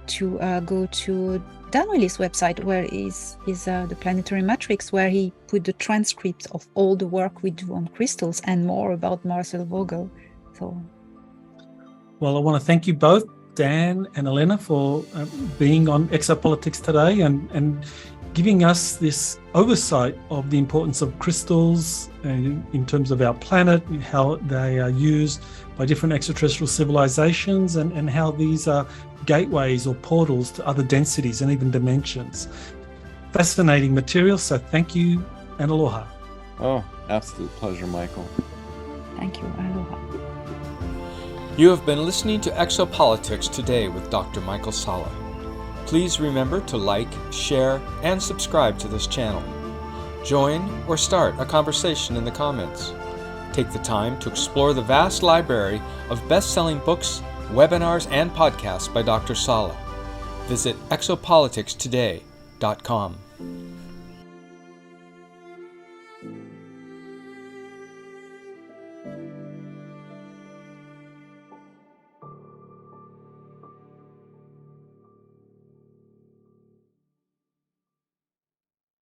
to go to Dan Willis' website, where is the planetary matrix, where he put the transcripts of all the work we do on crystals and more about Marcel Vogel. So Well, I want to thank you both, Dan and Elena, for being on Exopolitics today and giving us this oversight of the importance of crystals in terms of our planet, how they are used by different extraterrestrial civilizations, and how these are gateways or portals to other densities and even dimensions. Fascinating material, so thank you and aloha. Oh, absolute pleasure, Michael. Thank you. Aloha. You have been listening to Exopolitics today with Dr. Michael Salla. Please remember to like, share, and subscribe to this channel. Join or start a conversation in the comments. Take the time to explore the vast library of best-selling books, webinars, and podcasts by Dr. Salla. Visit exopoliticstoday.com.